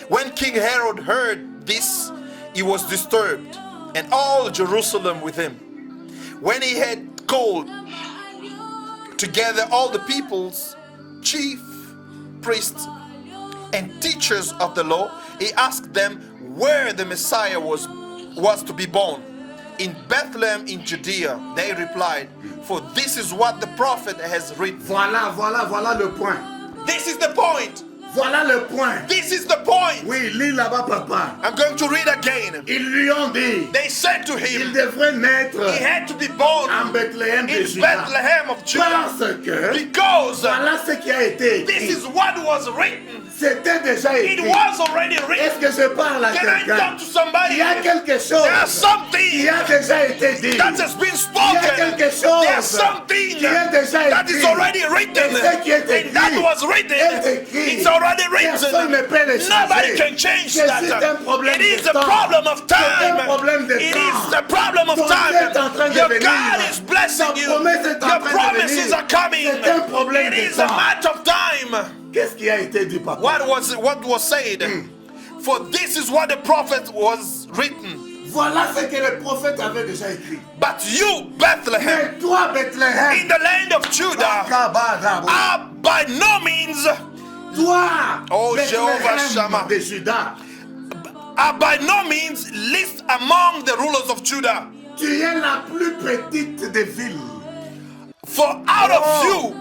When King Herod heard this, he was disturbed, and all Jerusalem with him. When he had called together all the people's chief priests and teachers of the law, he asked them where the Messiah was to be born. "In Bethlehem in Judea," they replied, "for this is what the prophet has written." Voilà le point. This is the point. Voilà le point. This is the point. Oui, lis là-bas, papa. I'm going to read again. Ils lui ont dit, They said to il him, devrait naître he had to be born en Bethléem de in Juda. Bethlehem of Judah. Parce que Because voilà ce qui a été this écrit. is what was written. C'était déjà It écrit. was already Est-ce written. que je parle à Can I quelqu'un? talk to somebody? Il y a quelque chose There's qui something a déjà été dit. that has been Il y a spoken. quelque chose There's something qui est déjà that is écrit. already written. Et ce qui est And that écrit was written. est écrit. It's already Personne ne written. peut le Nobody changer. can change C'est that. juste un problème It is de a temps. problem of C'est time. un problème de It temps. is a problem of Ton Dieu est en time. train de Your venir. God is blessing Ta you. promesse est en Your train de promises venir. are coming. C'est un problème It de is a temps. matter of time. Qu'est-ce qui a été dit, papa? What was said? For this is what the prophet was written. Voilà ce que le prophète avait déjà écrit. But you, Bethlehem, Mais toi, Bethléem, in the land of Judah, are by no means, toi, Oh, Jehovah Bethléem Shammah. de Juda, are by no means least among the rulers of Judah. tu es la plus petite des villes. For out of Oh.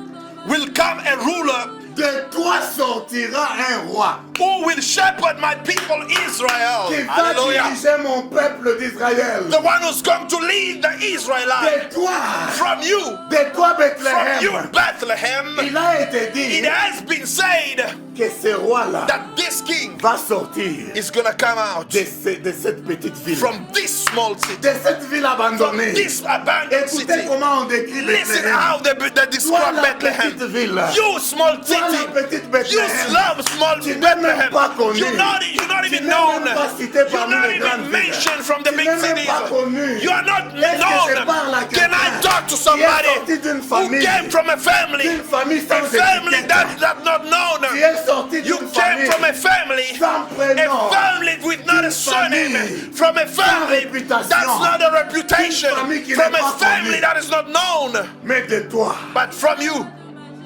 you will come a ruler De toi sortira un roi who will shepherd my people Israel. qui va Hallelujah. diriger mon peuple d'Israël. The one who's come to lead the Israelites. De toi, From you, de toi, from you, Bethléem, Bethlehem, il a été dit it has been said que ce roi-là that this king va sortir is gonna come out de cette petite ville. from this small city, De cette ville from abandonnée. this abandoned Écoutez city. comment on décrit Listen Bethléem. how they Toi, describe la Bethlehem. petite ville. You small Toi, city. la petite You Bethléem. love small Tu n'es Bethlehem. même pas connu. You're not Tu even n'es known. même pas cité You're parmi not les grandes even villes. mentioned from the Tu big n'es même cities. pas connu. You are not Est-ce que je parle à known. Can I quelqu'un talk to qui est somebody sorti d'une who famille, came from a family? d'une famille sans A family étiquette. that's not known. Tu es sorti You d'une came famille from a family. sans prénom. A family with not a surname. famille From a family réputation. that's not a reputation. Une famille qui From n'est a pas family connue. that is not known. Mais de toi But from you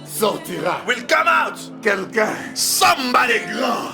sortira will come out quelqu'un somebody. grand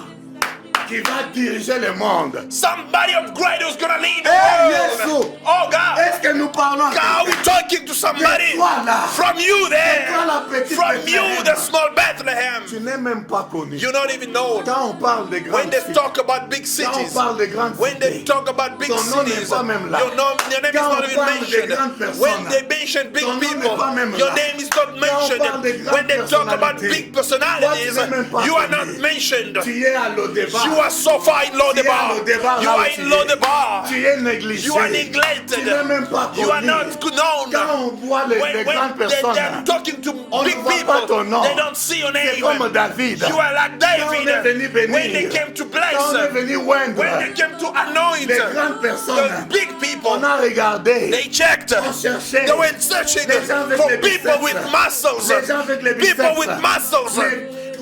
qui va diriger le monde. Somebody of great who's gonna lead the Hey, world. Yesu. Oh God. Est-ce que nous parlons à Are we quelqu'un? talking to somebody De toi, là. from you there? De toi, la petite From Bethléem. you, the small Bethlehem. Tu n'es même pas connu. You don't even know. Quand on parle des When grandes they cités, talk about big quand on cities, parle des grandes when they cités, talk about big ton nom n'est cities, pas même là. your name is Quand not on even parle des mentioned. grandes personnes, When they mention big ton nom people, n'est pas même your là. name is not Quand on mentioned. parle des grandes When they talk about personnalités, big personalities, toi, tu n'es même pas you are connu. not mentioned. tu es à l'Odébar. You are so far in Lodebar. Lodebar, You là où are tu in es. Lodebar. Tu es négligé. You are neglected. Tu n'es même pas You are connu. not known. Quand on voit les grandes personnes, they're talking to on big ne voit people, pas ton nom. they don't see your c'est name. comme David. You are like Quand on est David. venu bénir, When they came to bless, quand on est venu oindre when they came to anoint les grandes personnes, the big people, on a regardé, they checked. on cherchait They went searching les gens avec for les people biceps, with muscles. les gens avec les People biceps. with muscles.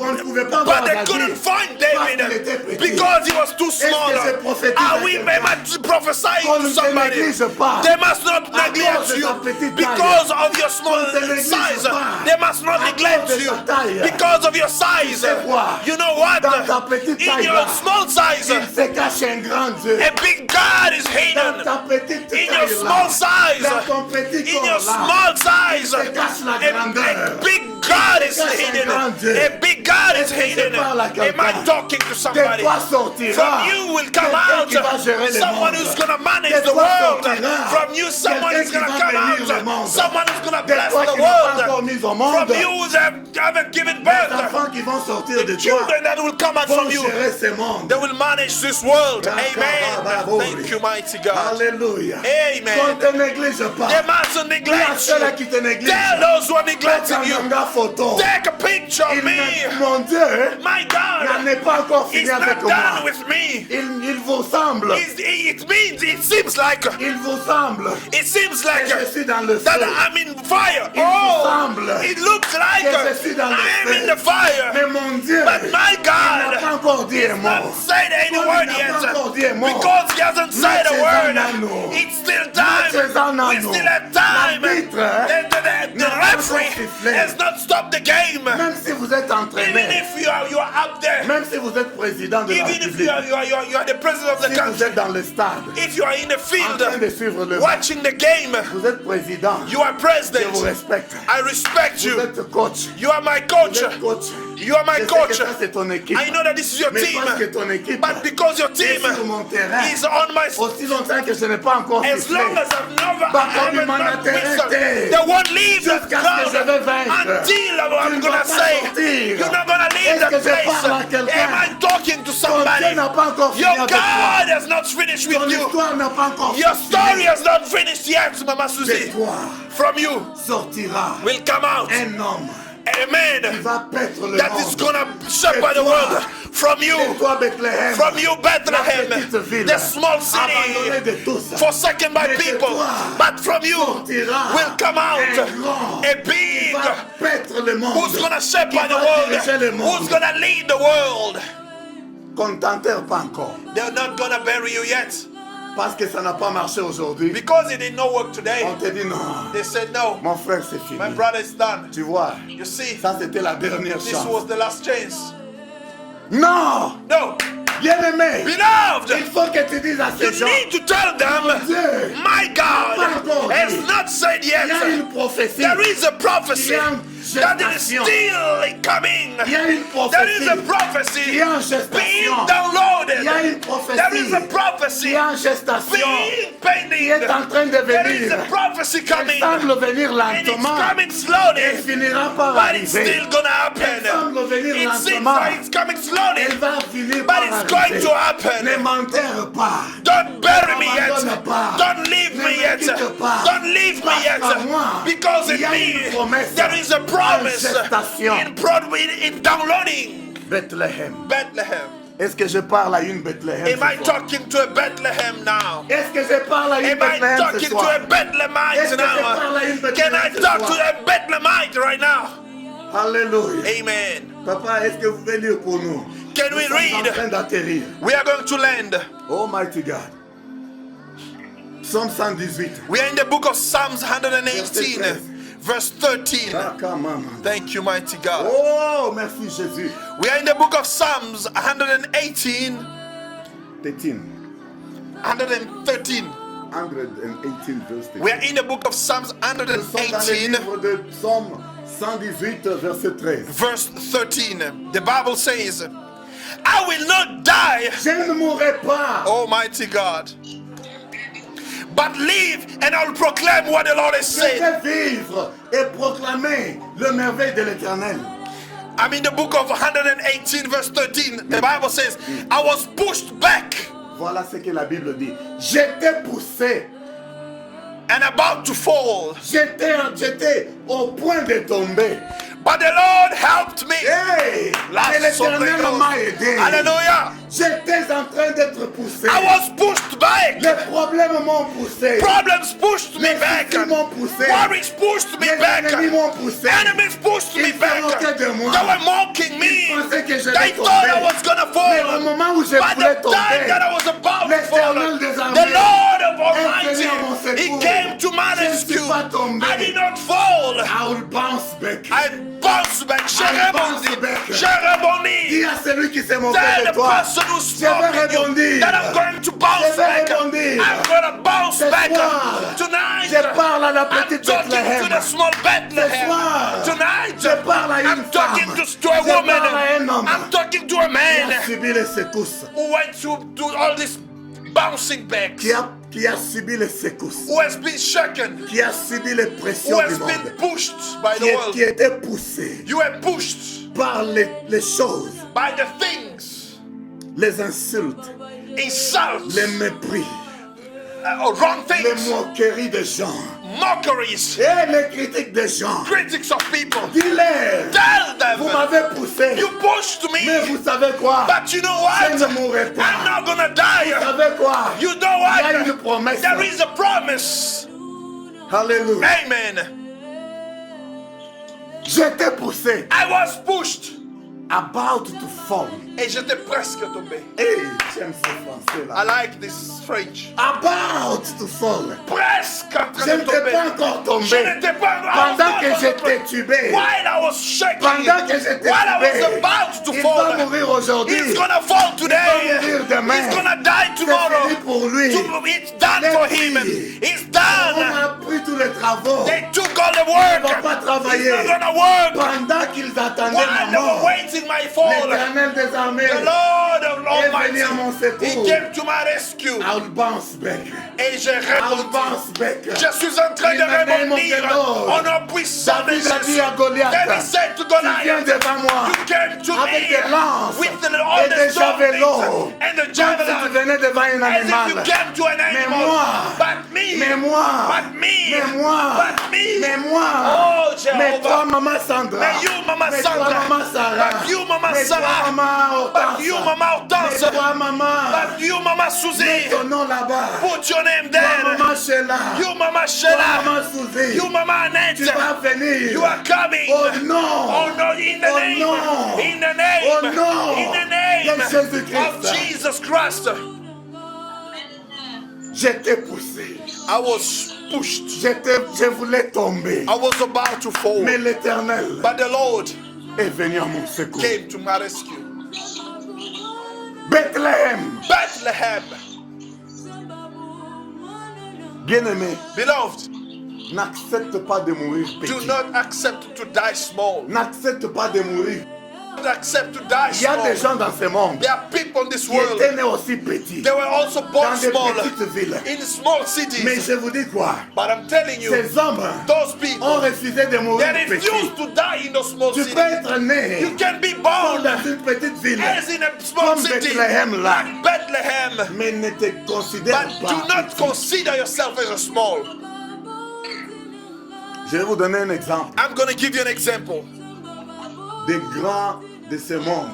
Mais on ne pouvait pas voir But they David couldn't find parce qu'il était David petit. because he was too small. Est-ce que c'est prophétique Are à we quelqu'un? prophesying Qu'on to ne te somebody? néglige pas. They must not À neglect cause de you ta petite because taille. of your small Qu'on ne te néglige size. pas. They must not À neglect cause de you ta taille. because of your size. sais quoi? You know what? Dans ta petite In taille your là, small size, il se cache un grand Dieu. a big God is Dans hidden. ta petite In your taille small là, size, dans ton petit in corps your là, small size, il se cache la grandeur. a big God is cache un hidden. grand Dieu. A big God is Est-ce que je hidden. parle à Am quelqu'un? I talking to De somebody? toi sortira From you will come quelqu'un out qui va gérer le someone monde. who's going to manage De the toi world. sortira From you, someone quelqu'un is going qui to va come bénir le out. monde. Someone is going to De bless toi the qui n'as pas encore world. mis au monde. From you that haven't given Les birth. enfants qui vont sortir de toi Children that will come out vont from you. gérer ce monde. They will manage this world. Rakabababori. Amen. Thank you, mighty God. Alléluia. Amen. Qu'on ne te néglige pas. They mustn't La neglect seule you. qui te néglige. Tell those who are neglecting Prends you. un photo. Take a picture of me. Mon Dieu, My il n'est God pas encore is fini avec not done moi. with me. Il vous semble. It means, it seems like, Il vous semble it seems que like je suis dans le that feu. I'm in fire. Il vous semble It looks like que je suis dans le I am feu. in the fire. Mais mon Dieu, But my il n'a pas God encore dit un not mot. said any Toi, word il n'a pas encore dit yet un mot. because he hasn't said a Matthew word. Zandano. It's still time. time. Tu es en We anneau. still have time. L'arbitre, hein, The n'a pas referee encore sifflé. has not stopped the game. Même si vous êtes Even entraîné, if you are up there, même si vous êtes président de la even if République, you are the president of the si vous country, êtes dans le stade, if you are in the en field train de suivre le match, watching the game, vous êtes président, you are je president. vous respecte. I respect Vous you. êtes coach. You are my Vous coach. êtes coach. You are my Je sais coach. que ça, c'est ton équipe. I know that this is your Mais team, parce que ton équipe but because your est team sur mon terrain, is on my aussi longtemps que je n'ai pas encore as sifflé, long as I've never Bah, I haven't comme not mandaté, whistled, arrêtez. they won't leave the Jusqu'à ce que je vais crowd vaincre. until Tu I'm ne gonna vas pas say sortir. you're not gonna leave Est-ce the que je parle à place. quelqu'un? Am I talking to Ton somebody? Dieu n'a pas encore fini Your avec toi. God has not finished with Ton you. histoire n'a pas encore Your fini. story has not finished yet, Mama De Susie. toi From you sortira will come out un homme a man qui va paître le that monde. is gonna shepherd the world. From you, De toi, Bethléem, from you, la Bethlehem, petite ville, the small abandonnée city, de tous. forsaken by Mais de people, toi but from you sortira will come out un grand a qui big va paître le monde. who's gonna shepherd Qui the va diriger le world, monde. who's gonna lead the world. Contenter pas encore. They're not gonna bury you yet Parce que ça n'a pas marché aujourd'hui. because it did not work today. On te dit non. They said no, Mon frère, c'est fini. my brother is done. Tu vois, You see, ça c'était la dernière this chance. was the last chance. Non! No, Bien-aimé, beloved, il faut que tu dises à ces you gens, need to tell them, Dieu, my God has not said il y a yet. une prophétie. There is a prophecy Il y a une that is gestation. still coming. Il y a une There is a prophétie. prophecy Il y a une being gestation. downloaded. Il y a une prophétie. There is a Il prophecy y a une gestation being qui est en pending. train de There is venir. a prophecy Elle coming, semble venir and it's lentement. coming slowly, Elle finira par but it's arriver. still gonna Elle happen. semble venir It seems lentement. like it's coming slowly, Elle va finir but par it's arriver. going to happen. Ne m'enterre pas. Don't bury me yet. Abandonne pas. Don't leave Ne me me yet. quitte pas. Don't leave me yet. Parce qu'à moi, Because in il y a me, une promesse there is a promise en gestation. in downloading. Bethléem. Bethlehem. Est-ce que je parle à une Bethléem Am I ce soir? talking to a Bethlehem now? Est-ce que je parle à une Am I Bethléem ce talking to soir? a Bethlehemite Est-ce que je parle à une now? Can Bethléem I ce talk soir? to a Bethlehemite right now? Alléluia. Amen. Papa, est-ce que vous pouvez lire pour nous? Can we Nous sommes en read? train d'atterrir. We are going to land. Almighty God. Psalm 118. We are in the book of Psalms 118, verse 13. Rakamama. Thank you, mighty God. Oh, merci Jésus. We are in the book of Psalms 118, 13. 113. 118 verse 13. We are in the book of Psalms Nous sommes dans le 118, livre de Psalm 118 verset 13. verse 13. The Bible says, I will not die, Je ne mourrai pas. Almighty God, but live and I will proclaim what the Lord has Je said. vais vivre et proclamer le merveille de l'Éternel. I'm in the book of 118, verse 13. The Bible says, I was pushed back Voilà ce que la Bible dit. J'étais poussé. and about to fall, J'étais au point de tomber. but the Lord helped me. Hey! Last Et l'Éternel Sunday, m'a aidé. Hallelujah. J'étais en train d'être poussé. I was pushed back. Les problèmes m'ont poussé. Problems pushed me Les back. soucis m'ont poussé. Worries pushed me Les back. ennemis m'ont poussé. Enemies pushed me Ils se back. moquaient de moi. They were mocking me. Ils pensaient que je They vais thought I tomber. was gonna Mais au fall. moment où je By voulais the time that I tomber, was about to fall, l'Éternel des the armées Lord of est Almighty, venu à mon secours. He came to my Je ne suis rescue. pas tombé. I did not fall. I will bounce back. I bounced back. J'ai I rebondi. bounce back. J'ai rebondi. Dis à celui qui s'est moqué Tell de the toi. person who's Je vais smoking you rebondir. that I'm going to bounce Je vais back. rebondir. I'm gonna bounce Ce back soir, tonight. je parle à la I'm petite talking to Bethléem. the small Ce Bethlehem. soir, Tonight, je parle à une I'm talking femme. to a Je woman. parle à un homme. I'm talking to a Qui a man subi les secousses. who went to all this bouncing back, Qui a subi les secousses. who has been shaken, Qui a subi les who pressions du has monde. been pushed by the world. Qui était poussé You were pushed par les choses, by the things, les insultes, insults, les mépris, wrong les things, moqueries des gens mockeries, et les critiques des gens. critics of people. Dis-leur, Tell vous them, m'avez poussé, you pushed mais me, vous savez quoi? but you know Je what? ne mourrai I'm pas. not gonna Vous die. savez quoi? You know Il y a une what? promesse. There is a promise. Alléluia. Amen. J'étais poussé. I was pushed. about to fall. Et j'étais presque tombé. Hey, j'aime ce français là. I like this French. About to fall. Presque en train Je de n'étais tomber. pas encore Je tombé. n'étais pas Pendant que j'étais tubé. While I was shaking. Pendant que j'étais While I was tubé. about to Il fall. va mourir aujourd'hui. He's gonna fall Il va today. mourir demain. He's gonna die C'est tomorrow. fini pour lui. It's done Let for me. him. It's On done. a pris tous les travaux. They took all the Il ne va work. pas He's travailler. not gonna work. Pendant qu'ils attendaient While ma they were mort. waiting my fall. L'Éternel des armées The Lord of est Almighty, venu à mon He secours. came to my rescue. I'll bounce back. Et j'ai I'll répondu. bounce back. Je suis en train de In the name of rebondir the Lord. au nom puissant de David a dit Jésus. à Goliath, David said to tu viens Goliath, devant moi you came to avec me des lances with all et the des javelots. javelins and the Comme si tu javelin, venais devant un as if you animal. came to an Mais animal. moi, But me, mais moi, but me, mais moi, but me. mais moi, Oh, mais toi, Jehovah. maman Sandra, Mais you, Mama mais Sandra. toi, maman Sarah, But you, Mama mais Sarah. toi, maman Hortense, But you, Mama Hortense. mais toi, maman, But you, Mama Susie. mets ton nom là-bas, Put your name toi, there. maman Sheila, You, Mama toi, Sheila. maman Suzy, You, Mama tu Annette. vas venir, You are coming. oh non, Oh no, in the oh name. non, In the name. oh non, In the name de Jésus-Christ. of Jesus Christ. J'étais poussé, I was pushed. je voulais tomber, I was about to fall. mais l'Éternel But the Lord est venu à mon secours. came to my rescue. Bethléem, Bethlehem, bien-aimé, beloved, n'accepte pas de mourir do petit. not accept to die small. N'accepte pas de mourir. Don't accept to die Il y a des small. gens dans ce monde There are people in this qui world. étaient nés aussi petits, They were also born dans des small petites villes. in small Mais cities. je vous dis quoi? But I'm telling you, Ces hommes those people, ont refusé de mourir they refuse petits. to die in those small Tu cities. peux être né You can be comme born dans une petite ville, as in a small comme city, Bethléem là, like Bethlehem, mais ne te considère but do pas not petit. consider yourself as a small. Je vais vous donner un exemple. I'm going to give you an example Des grands de ce monde,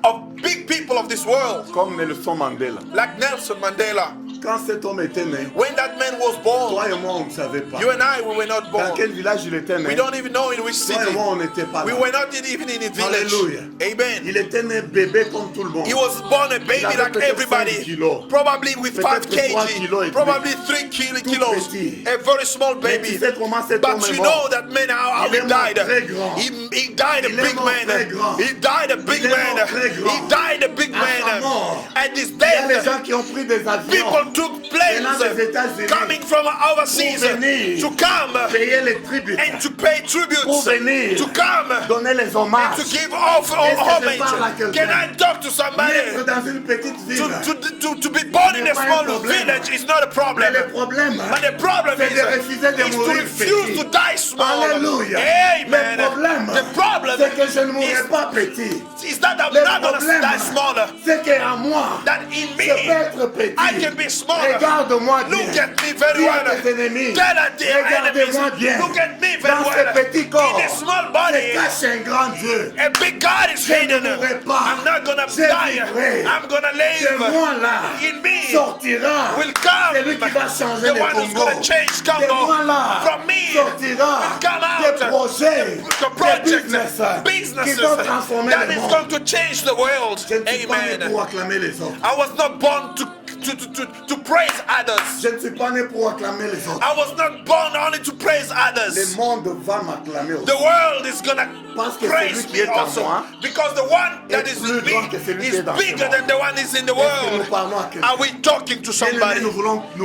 of big people of this world, comme Nelson Mandela. like Nelson Mandela. Quand cet homme était né, When that man was born, toi et moi, on ne savait pas. you and I, we were not Dans born. quel village il était né? We don't even know in which Toi et city. moi, on n'était pas We là. were not even in a village. Hallelujah. Amen. Il était né bébé comme tout le monde. He was born a baby avait like peut-être 5 everybody, kilos. probably with 5 Peut-être 3 kilos et kg, demi. probably 3 Tout kilos, petit. a very small Mais baby. tu sais comment cet homme But est you mort? know that man, how Il he est mort died. très grand. He died a Il est big mort très man. grand. He died a big Il est man. mort très grand. He died a big À sa man. mort, And his Il y a des death, gens qui ont pris des avions people took venant des planes États-Unis coming from overseas pour venir to come payer les tributes, and to pay pour tributes, venir to come donner les hommages, to give off Est-ce que je homage. parle à quelqu'un? Can I talk to somebody? naître dans une petite ville. To be born in n'est a pas un small problème. village is not a Mais problem. le problème, But the problem c'est de refuser de is to mourir refuse petit. to die small. Alléluia. Amen. Le problème, The problem c'est que je ne mourrai is, pas petit. is that I'm Le not going to problème, die smaller. c'est qu'en moi, That in je peux me, être petit. I can be smaller. Regarde-moi bien. Look at me very Dis à well. tes ennemis, Tell at the enemies, regardez-moi bien. look at me very Dans well. ce petit corps, In a small se body, cache un grand Dieu. a big God is Je ne hidden. mourrai pas. I'm not going to Je die. vivrai. I'm going to De live. moi là, In me sortira will come celui qui va changer the le one who's Congo. going to change De Congo. moi là, From me sortira come out des projets, the des project, business qui vont transformer that le is monde. going to change the world. Je ne suis pas né Amen. pour acclamer les autres. I was not born to praise others. Je ne suis pas né pour acclamer les autres. I was not born only to praise Le others. monde va m'acclamer aussi. The world is gonna Parce que praise celui qui me est en also, moi because the one that est is plus in grand que celui me qui est is dans ce bigger monde. than the one is in the Est-ce que nous world. parlons à quelqu'un? Are we talking to Bien-aimés, somebody? nous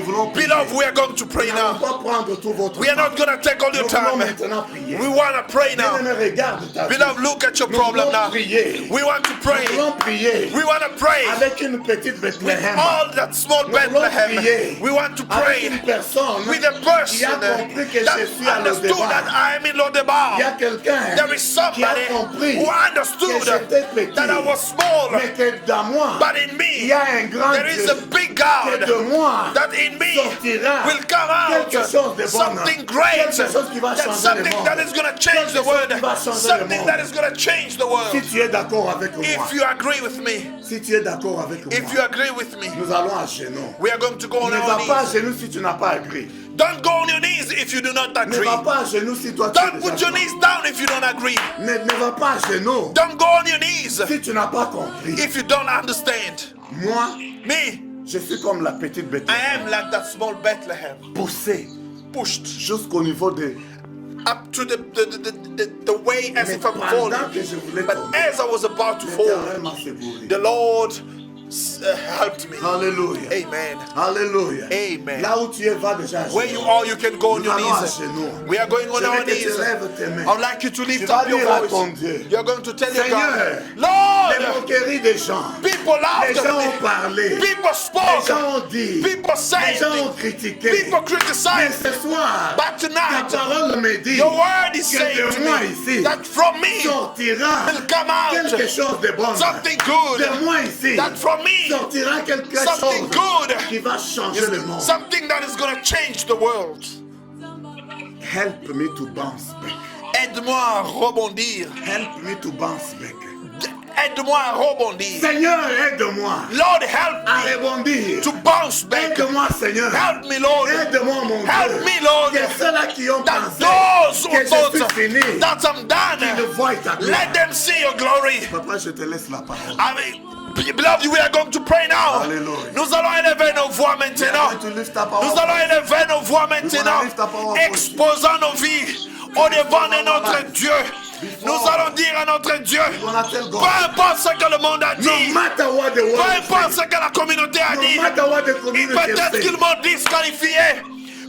voulons prier. Beloved, we are going to pray Nous n'allons now. pas prendre tout votre We are temps. not going to take all your Nous voulons time. maintenant prier. We want to pray now. Bien-aimé, regarde ta vie. Beloved, look at your Nous problem voulons now. prier. We want to pray. Nous voulons prier We want to pray avec une petite with Bethléem. all that small Nous voulons Bethlehem. prier We want to avec pray une personne with a qui a person compris que that je suis à understood that l'au-devant. I am in Il y a Lodebar. quelqu'un There is qui a somebody compris who que understood j'étais petit, that I was small, mais que dans moi, but in il me y a un grand there is Dieu a big God, que de moi that in me sortira will come out quelque chose de bon, something great, quelque chose qui va that changer something le monde, that is going to change the quelque chose world, qui va changer le something monde. that is going to change the world. Si tu es d'accord avec moi, If you agree with me, si tu es d'accord avec if you moi, agree with me, nous allons à genoux. we are going to go on Ne our va pas à knees. genoux si tu n'as pas agree. Don't go on your knees if you do not Ne agree. va pas à genoux si toi tu es Don't put déjà your knees down if you don't agree. Ne va pas à genoux Don't go on your knees si tu n'as pas compris. if you don't understand. Moi, Me, je suis comme la petite I Bethléem, am like that small Bethlehem, poussée pushed jusqu'au niveau de... up to the way as Mais if I'm pendant falling. que je voulais But tomber, as I was about to fall, l'Éternel m'a secouru. the Lord helped me. Alléluia. Amen. Alléluia. Amen. Là où tu es, va déjà à Where genoux. you are, you can go on Nous your allons à knees. genoux. We are going on Je our veux que tu knees. lèves tes mains. I would like you to Tu lift vas up your dire à ton voice. Dieu, You're going to tell your Seigneur, God, les Lord, moqueries des gens, people les laughed gens at ont me. parlé, People les spoke. gens ont dit, People les said gens ont things. critiqué. People Mais criticized. ce soir, But ta tonight, parole me dit your word is que saying de to moi me ici that from me sortira will come quelque out chose de bon. something good. De moi ici That from me sortira quelque something chose good. qui va changer le monde. Something that is going to change the world. Help me to bounce back. Aide-moi à rebondir. Help me to bounce back. Aide-moi à rebondir. Seigneur, aide-moi Lord, help à me rebondir. to bounce back. Aide-moi, Seigneur. Help me, Lord. Aide-moi, mon Help Dieu. me, Lord. Que ceux-là qui ont That pensé those who que je thought suis fini, that I'm qu'ils done, voient ta gloire. let them see your glory. Papa, je te laisse la parole. I mean, beloved, we are going to pray now. Alléluia. Nous allons élever nos voix We are maintenant. going to lift up our Nous allons voice. élever nos voix maintenant, lift up our voice. exposant nos vies au devant de notre Dieu. Nous allons dire à notre Dieu, gonna tell God. peu importe ce que le monde a No dit, matter what the peu world importe says, ce que la communauté a no dit, matter what the et community peut-être says, qu'ils m'ont disqualifié,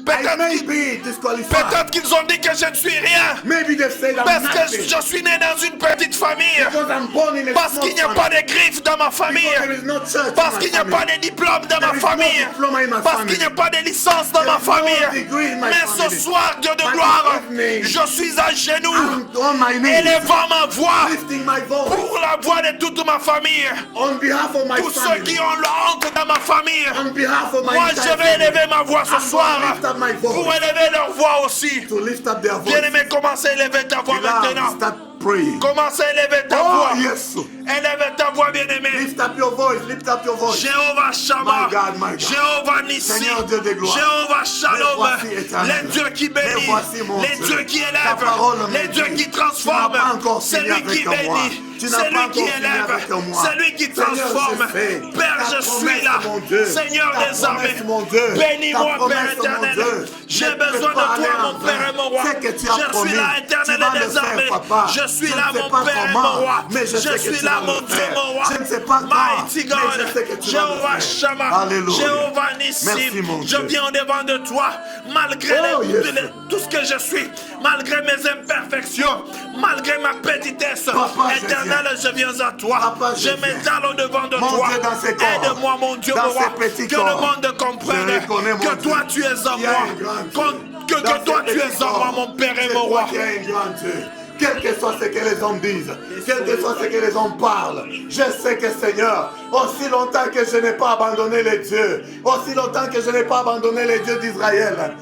I peut-être may qu'ils be disqualified. peut-être qu'ils ont dit que je ne suis rien, Maybe they said I'm parce que nothing. je suis né dans une petite famille, Because I'm born in a parce small qu'il n'y a family. pas de griffes dans ma famille, Because there is no church parce in my qu'il n'y a family. pas de diplôme dans ma There is no famille, diploma in my parce family. qu'il n'y a pas de licence dans There ma is no famille. degree in my Mais ce family. soir, Dieu de But gloire, this evening, je suis à genoux, I'm on my knees, élevant ma voix lifting my voice pour la voix de toute ma famille. on behalf of my Tous ceux family, qui ont la honte dans ma famille, on behalf of my moi entire je vais family. élever ma voix ce I'm soir gonna lift up my voice. pour élever leur voix aussi. To lift up their voice. Bien-aimé, commence à élever ta voix Now, maintenant. start praying. Commence à élever ta Oh, voix. yes. Élève ta voix, bien-aimé. Lift up your voice. Lift up your voice. Jéhovah Shammah, My God, my God. Jéhovah Nissi, Seigneur Dieu de gloire. Jéhovah Les Shalom, voici éternels. les dieux qui Les bénissent, voici, mon les Dieu. dieux qui Ta parole élèvent, me les dieux dit, qui transforment, tu n'as pas encore c'est fini lui qui avec moi. bénit, Tu n'as c'est pas lui qui encore fini élève, avec moi. c'est lui qui Seigneur, transforme. je sais. Père, Ta je suis promesse, là, mon Dieu. Seigneur Ta des armées, promesse, mon Dieu. bénis-moi, Ta Père promesse, mon éternel. Dieu. J'ai Ne peux besoin de pas toi, aller mon en Père vain. et mon roi. C'est que tu as Je promis. suis là, Tu éternel vas le des faire, armées. papa. Je suis Je là, ne sais mon pas Père et comment, mon roi. mais je sais que suis tu là, vas mon le Dieu, faire. mon roi. Je ne sais pas quand, Mighty mais God, je sais que tu vas le Jéhovah faire. Shammah, Alléluia. Jéhovah Nissi, Merci, mon je Dieu. viens au devant de toi, malgré Oh, yes. tout ce que je suis, malgré mes imperfections, malgré ma petitesse. Papa, je Éternel, je viens à toi. Papa, je je viens. m'étale au devant de Mon toi. Dieu, dans ces corps, Aide-moi, mon Dieu, dans mon roi, ces petits que le corps, monde comprenne je reconnais, mon que Dieu, toi tu es en qu'il y a moi. un grand Dieu. Que Dans toi ces tu es petits en moi, corps, mon Père et je mon crois roi. qu'il y a un grand Dieu. Quel que soit ce que les hommes disent, quel que soit ce que les hommes parlent, je sais que Seigneur, aussi longtemps que je n'ai pas abandonné les dieux, aussi longtemps que je n'ai pas abandonné les dieux d'Israël,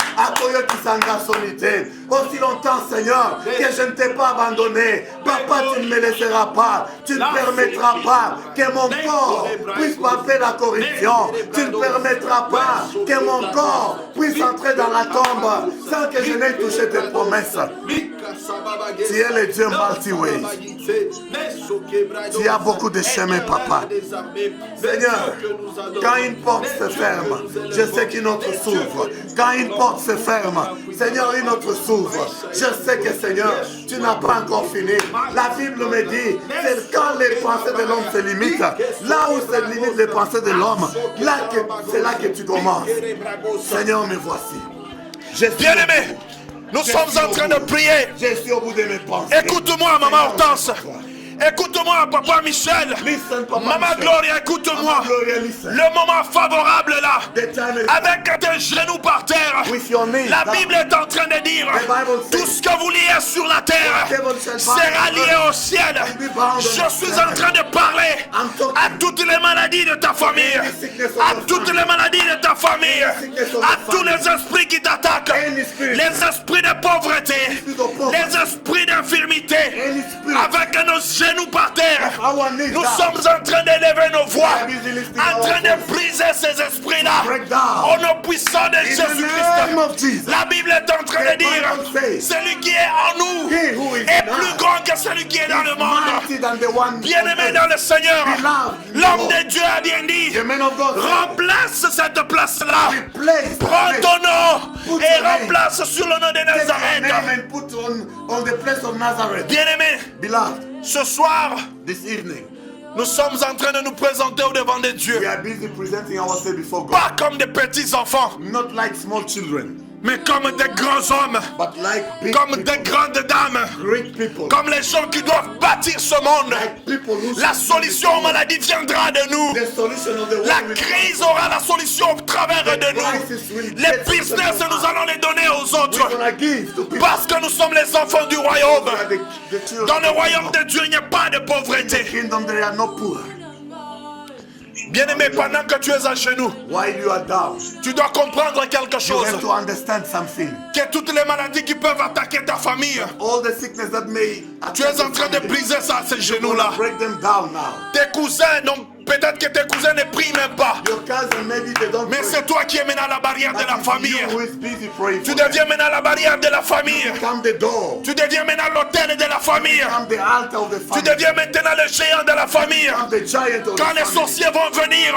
aussi longtemps Seigneur, que je ne t'ai pas abandonné, Papa, tu ne me laisseras pas, tu ne permettras pas que mon corps puisse passer la corruption, tu ne permettras pas que mon corps puisse entrer dans la tombe sans que je n'ai touché tes promesses. Tu es le Dieu multi-ways. Tu as beaucoup de chemins, Papa. Seigneur, quand une porte se ferme, je sais qu'une autre s'ouvre. Quand une porte se ferme, Seigneur, une autre s'ouvre. Je sais que, Seigneur, tu n'as pas encore fini. La Bible me dit, c'est quand les pensées de l'homme se limitent, là où se limitent les pensées de l'homme, c'est là que tu commences. Seigneur, me voici. Bien-aimé, nous sommes en train de prier. Je suis au bout de mes pensées. Écoute-moi, maman Hortense. Écoute-moi, papa Michel. Listen, Papa Maman Michel. Gloria, écoute-moi. Maman Gloria, listen. Le moment favorable là, The time is avec tes genoux par terre, with your knees la down. Bible est en train de dire, The Bible says, tout ce que vous liez sur la terre whatever shall bind sera on lié earth au ciel. will be bound on Je suis heaven. en train de parler I'm talking à toutes les maladies maladies de ta famille, à toutes les maladies de ta famille, à tous les esprits qui t'attaquent, les esprits de pauvreté, les esprits d'infirmité, avec nos genoux par terre, nous sommes en train d'élever nos voix, en train de briser ces esprits-là, au nom puissant de Jésus-Christ. La Bible est en train de dire, celui qui est en nous est plus grand que celui qui est dans le monde. Bien-aimé dans le Seigneur, l'homme de Dieu a bien dit, remplace cette place-là, prends ton nom et remplace sur le nom de Nazareth. Bien-aimé, ce soir, nous sommes en train de nous présenter au devant de Dieu, pas comme des petits enfants, mais comme des grands hommes, comme des grandes dames, comme les gens qui doivent bâtir ce monde. La solution aux maladies viendra de nous. La crise aura la solution au travers de nous. Les business, nous allons les donner aux autres, parce que nous sommes les enfants du royaume. Dans le royaume de Dieu, il n'y a pas de pauvreté. Bien-aimé, pendant que tu es à genoux, tu dois comprendre quelque chose. Que toutes les maladies qui peuvent attaquer ta famille, tu es en train de briser ça à ces genoux-là. Tes cousins, peut-être que tes cousins ne prient même pas. Mais c'est toi qui es maintenant la barrière de la famille. Tu deviens maintenant la barrière de la famille. Tu deviens maintenant l'autel de la famille. Tu deviens maintenant le géant de la famille. Quand les sorciers vont venir,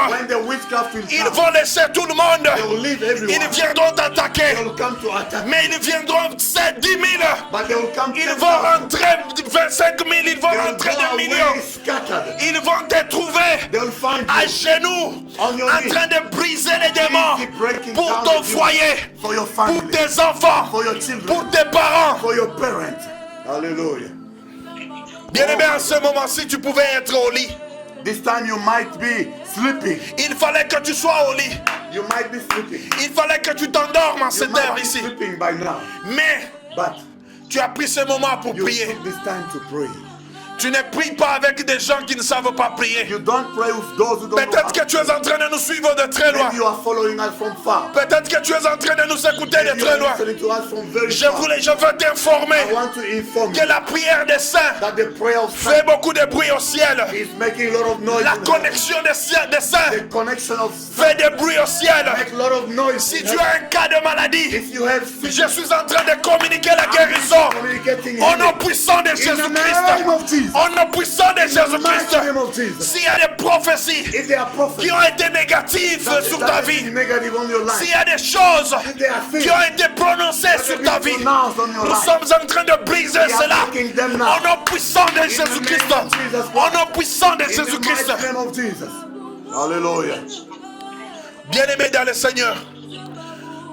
ils vont laisser tout le monde. Ils viendront t'attaquer. Mais ils viendront 10 000. Ils vont rentrer 25 000. Ils vont rentrer 2 millions. Ils vont te trouver à genoux, en train de briser les démons pour ton foyer, pour tes enfants, pour tes parents. Bien-aimé, en ce moment-ci, tu pouvais être au lit. Il fallait que tu sois au lit. Il fallait que tu t'endormes en cette heure ici. Mais tu as pris ce moment pour prier. Tu ne pries pas avec des gens qui ne savent pas prier. Peut-être que tu es en train de nous suivre de très loin. Peut-être que tu es en train de nous écouter de très loin. Je veux t'informer que la prière des saints fait beaucoup de bruit au ciel. La connexion des saints fait des bruits au ciel. Si tu as un cas de maladie, je suis en train de communiquer la guérison au nom puissant de Jésus-Christ. Au nom puissant de Jésus-Christ. S'il y a des prophéties qui ont été négatives sur ta vie, s'il y a des choses qui ont été prononcées sur ta vie, nous sommes en train de briser cela. Au nom puissant de Jésus-Christ. Au nom puissant de Jésus-Christ. Alléluia. Bien-aimé dans le Seigneur,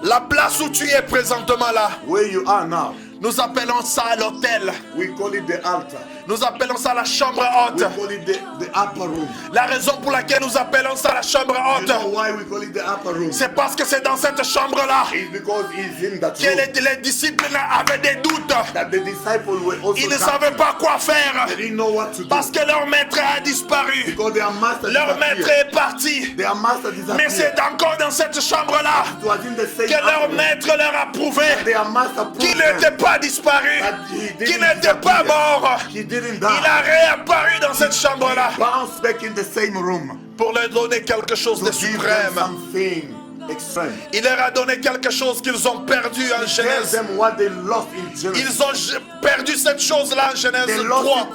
la place où tu es présentement là, nous appelons ça l'autel. Nous appelons ça la chambre haute. La raison pour laquelle nous appelons ça la chambre haute, c'est parce que c'est dans cette chambre-là que les disciples avaient des doutes. Ils ne savaient pas quoi faire parce que leur maître a disparu. Leur maître est parti. Mais c'est encore dans cette chambre-là que leur maître leur a prouvé qu'il n'était pas disparu, qu'il n'était pas mort. Il a réapparu dans cette chambre-là pour leur donner quelque chose de suprême. Il leur a donné quelque chose qu'ils ont perdu en Genèse. Ils ont perdu cette chose-là en Genèse 3.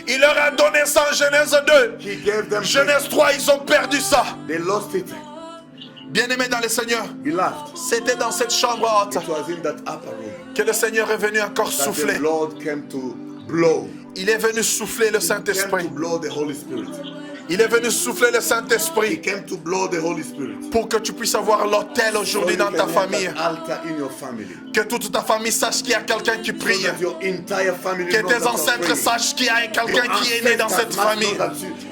Il leur a donné ça en Genèse 2. Genèse 3, ils ont perdu ça. Bien-aimés dans le Seigneur, c'était dans cette chambre haute que le Seigneur est venu encore souffler. Il est venu souffler le Saint-Esprit. Il est venu souffler le Saint-Esprit pour que tu puisses avoir l'autel aujourd'hui dans ta famille. Que toute ta famille sache qu'il y a quelqu'un qui prie. Que tes ancêtres sachent qu'il y a quelqu'un qui est né dans cette famille.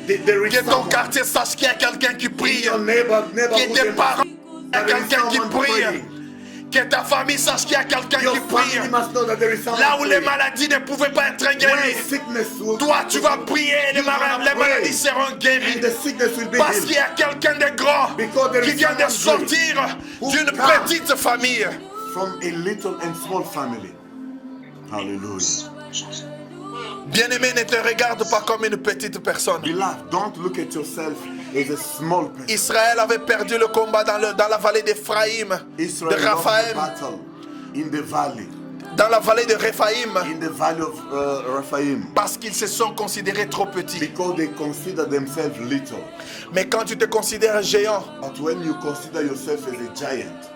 Que ton quartier sache qu'il y a quelqu'un qui prie. Que tes parents, il y a quelqu'un qui prie. Que ta famille sache qu'il y a quelqu'un Your qui prie. family must know that there is someone Là où les praying. maladies ne pouvaient pas être When guéries, sickness will toi tu vas prier, les maladies seront guéries. and the sickness will be Parce qu'il y healed. a quelqu'un de grand Because there qui is vient de someone sortir who d'une comes petite famille. from a little and small family. Hallelujah. Bien-aimé, ne te regarde pas comme une petite personne. Beloved, don't look at yourself as a small person. Israël avait perdu le combat dans la vallée d'Éphraïm, Israel de lost the Raphaëm, battle in the valley, dans la vallée de Réphaïm, in the valley of Rephaim, parce qu'ils se sont considérés trop petits. because they consider themselves little. Mais quand tu te considères géant, But when you consider yourself as a giant,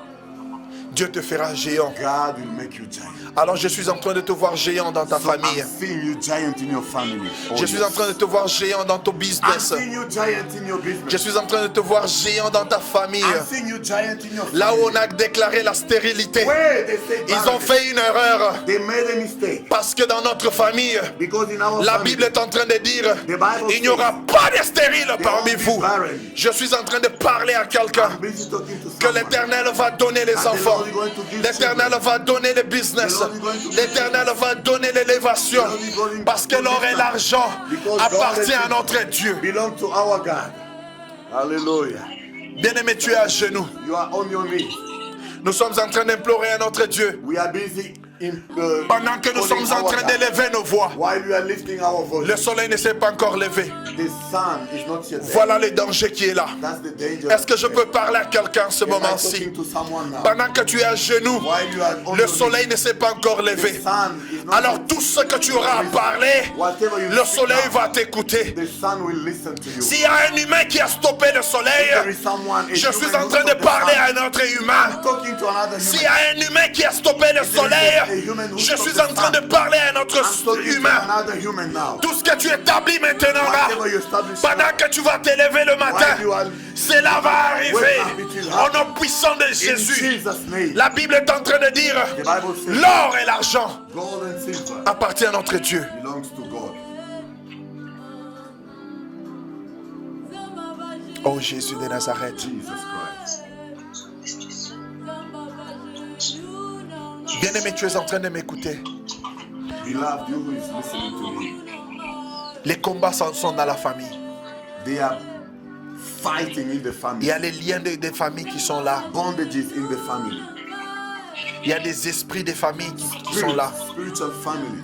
Dieu te fera géant. God will make you giant. Alors je suis en train de te voir géant dans ta So famille. I'm seeing you giant in your family. Oh, Je suis yes. en train de te voir géant dans ton I'm business. seeing you giant in your business. Je suis en train de te voir géant dans ta famille. I'm seeing you giant in your family. Là où on a déclaré la stérilité, Where they say ils ont barrenness, fait une erreur. they made a mistake. Parce que dans notre famille, Because in our la family, Bible est en train de dire, the Bible il n'y aura pas de stérile parmi won't be vous. barren. Je suis en train de parler à quelqu'un I'm busy talking to que someone. l'Éternel va donner les And the enfants. Lord is going to give L'Éternel children. va donner le business. The Lord is going to give L'Éternel va donner l'élévation. The Lord is going Parce que to l'or give et l'argent Because God appartiennent and à notre Dieu. belong to our God. Hallelujah. Bien-aimé, tu es à genoux. You are on your knees. Nous sommes en train d'implorer à notre Dieu. We are busy in Pendant que nous calling sommes en our train God. d'élever nos voix, While we are lifting our voice, le soleil ne s'est pas encore levé. the sun is not yet there. Voilà le danger qui est là. That's the danger. Est-ce que je peux parler à quelqu'un en ce Am I moment-ci? talking to someone now? Pendant que tu es à genoux, While you are on le your soleil knees, ne s'est pas encore the levé. sun is not Alors yet- tout ce que tu auras à parler, Whatever you le speak soleil now, va t'écouter. the sun will listen to you. S'il y a un humain qui a stoppé le soleil, There is someone, a je human suis who en train de stopped the parler sun. à un autre humain. I'm talking to another S'il y human. a un humain qui a stoppé le soleil, je suis en train de parler à un autre I'm talking to humain. another human now. Tout ce que tu établis maintenant là, Whatever you establish pendant now, que tu vas t'élever le matin, while you are cela va arriver Wake up, it will au happen. nom puissant de in Jésus. Jesus' name, La Bible est en train de dire, the Bible says, l'or et l'argent gold and silver appartiennent à notre Dieu. belongs to God. Oh Jésus de Nazareth. Jesus Christ. Bien-aimé, tu es en train de m'écouter. Beloved, you who is listening to me, Les combats sont dans la famille. they are fighting in the Il family. y a les liens des familles qui sont là. Bondages in the family. Il y a des esprits des familles qui sont là. Spiritual families.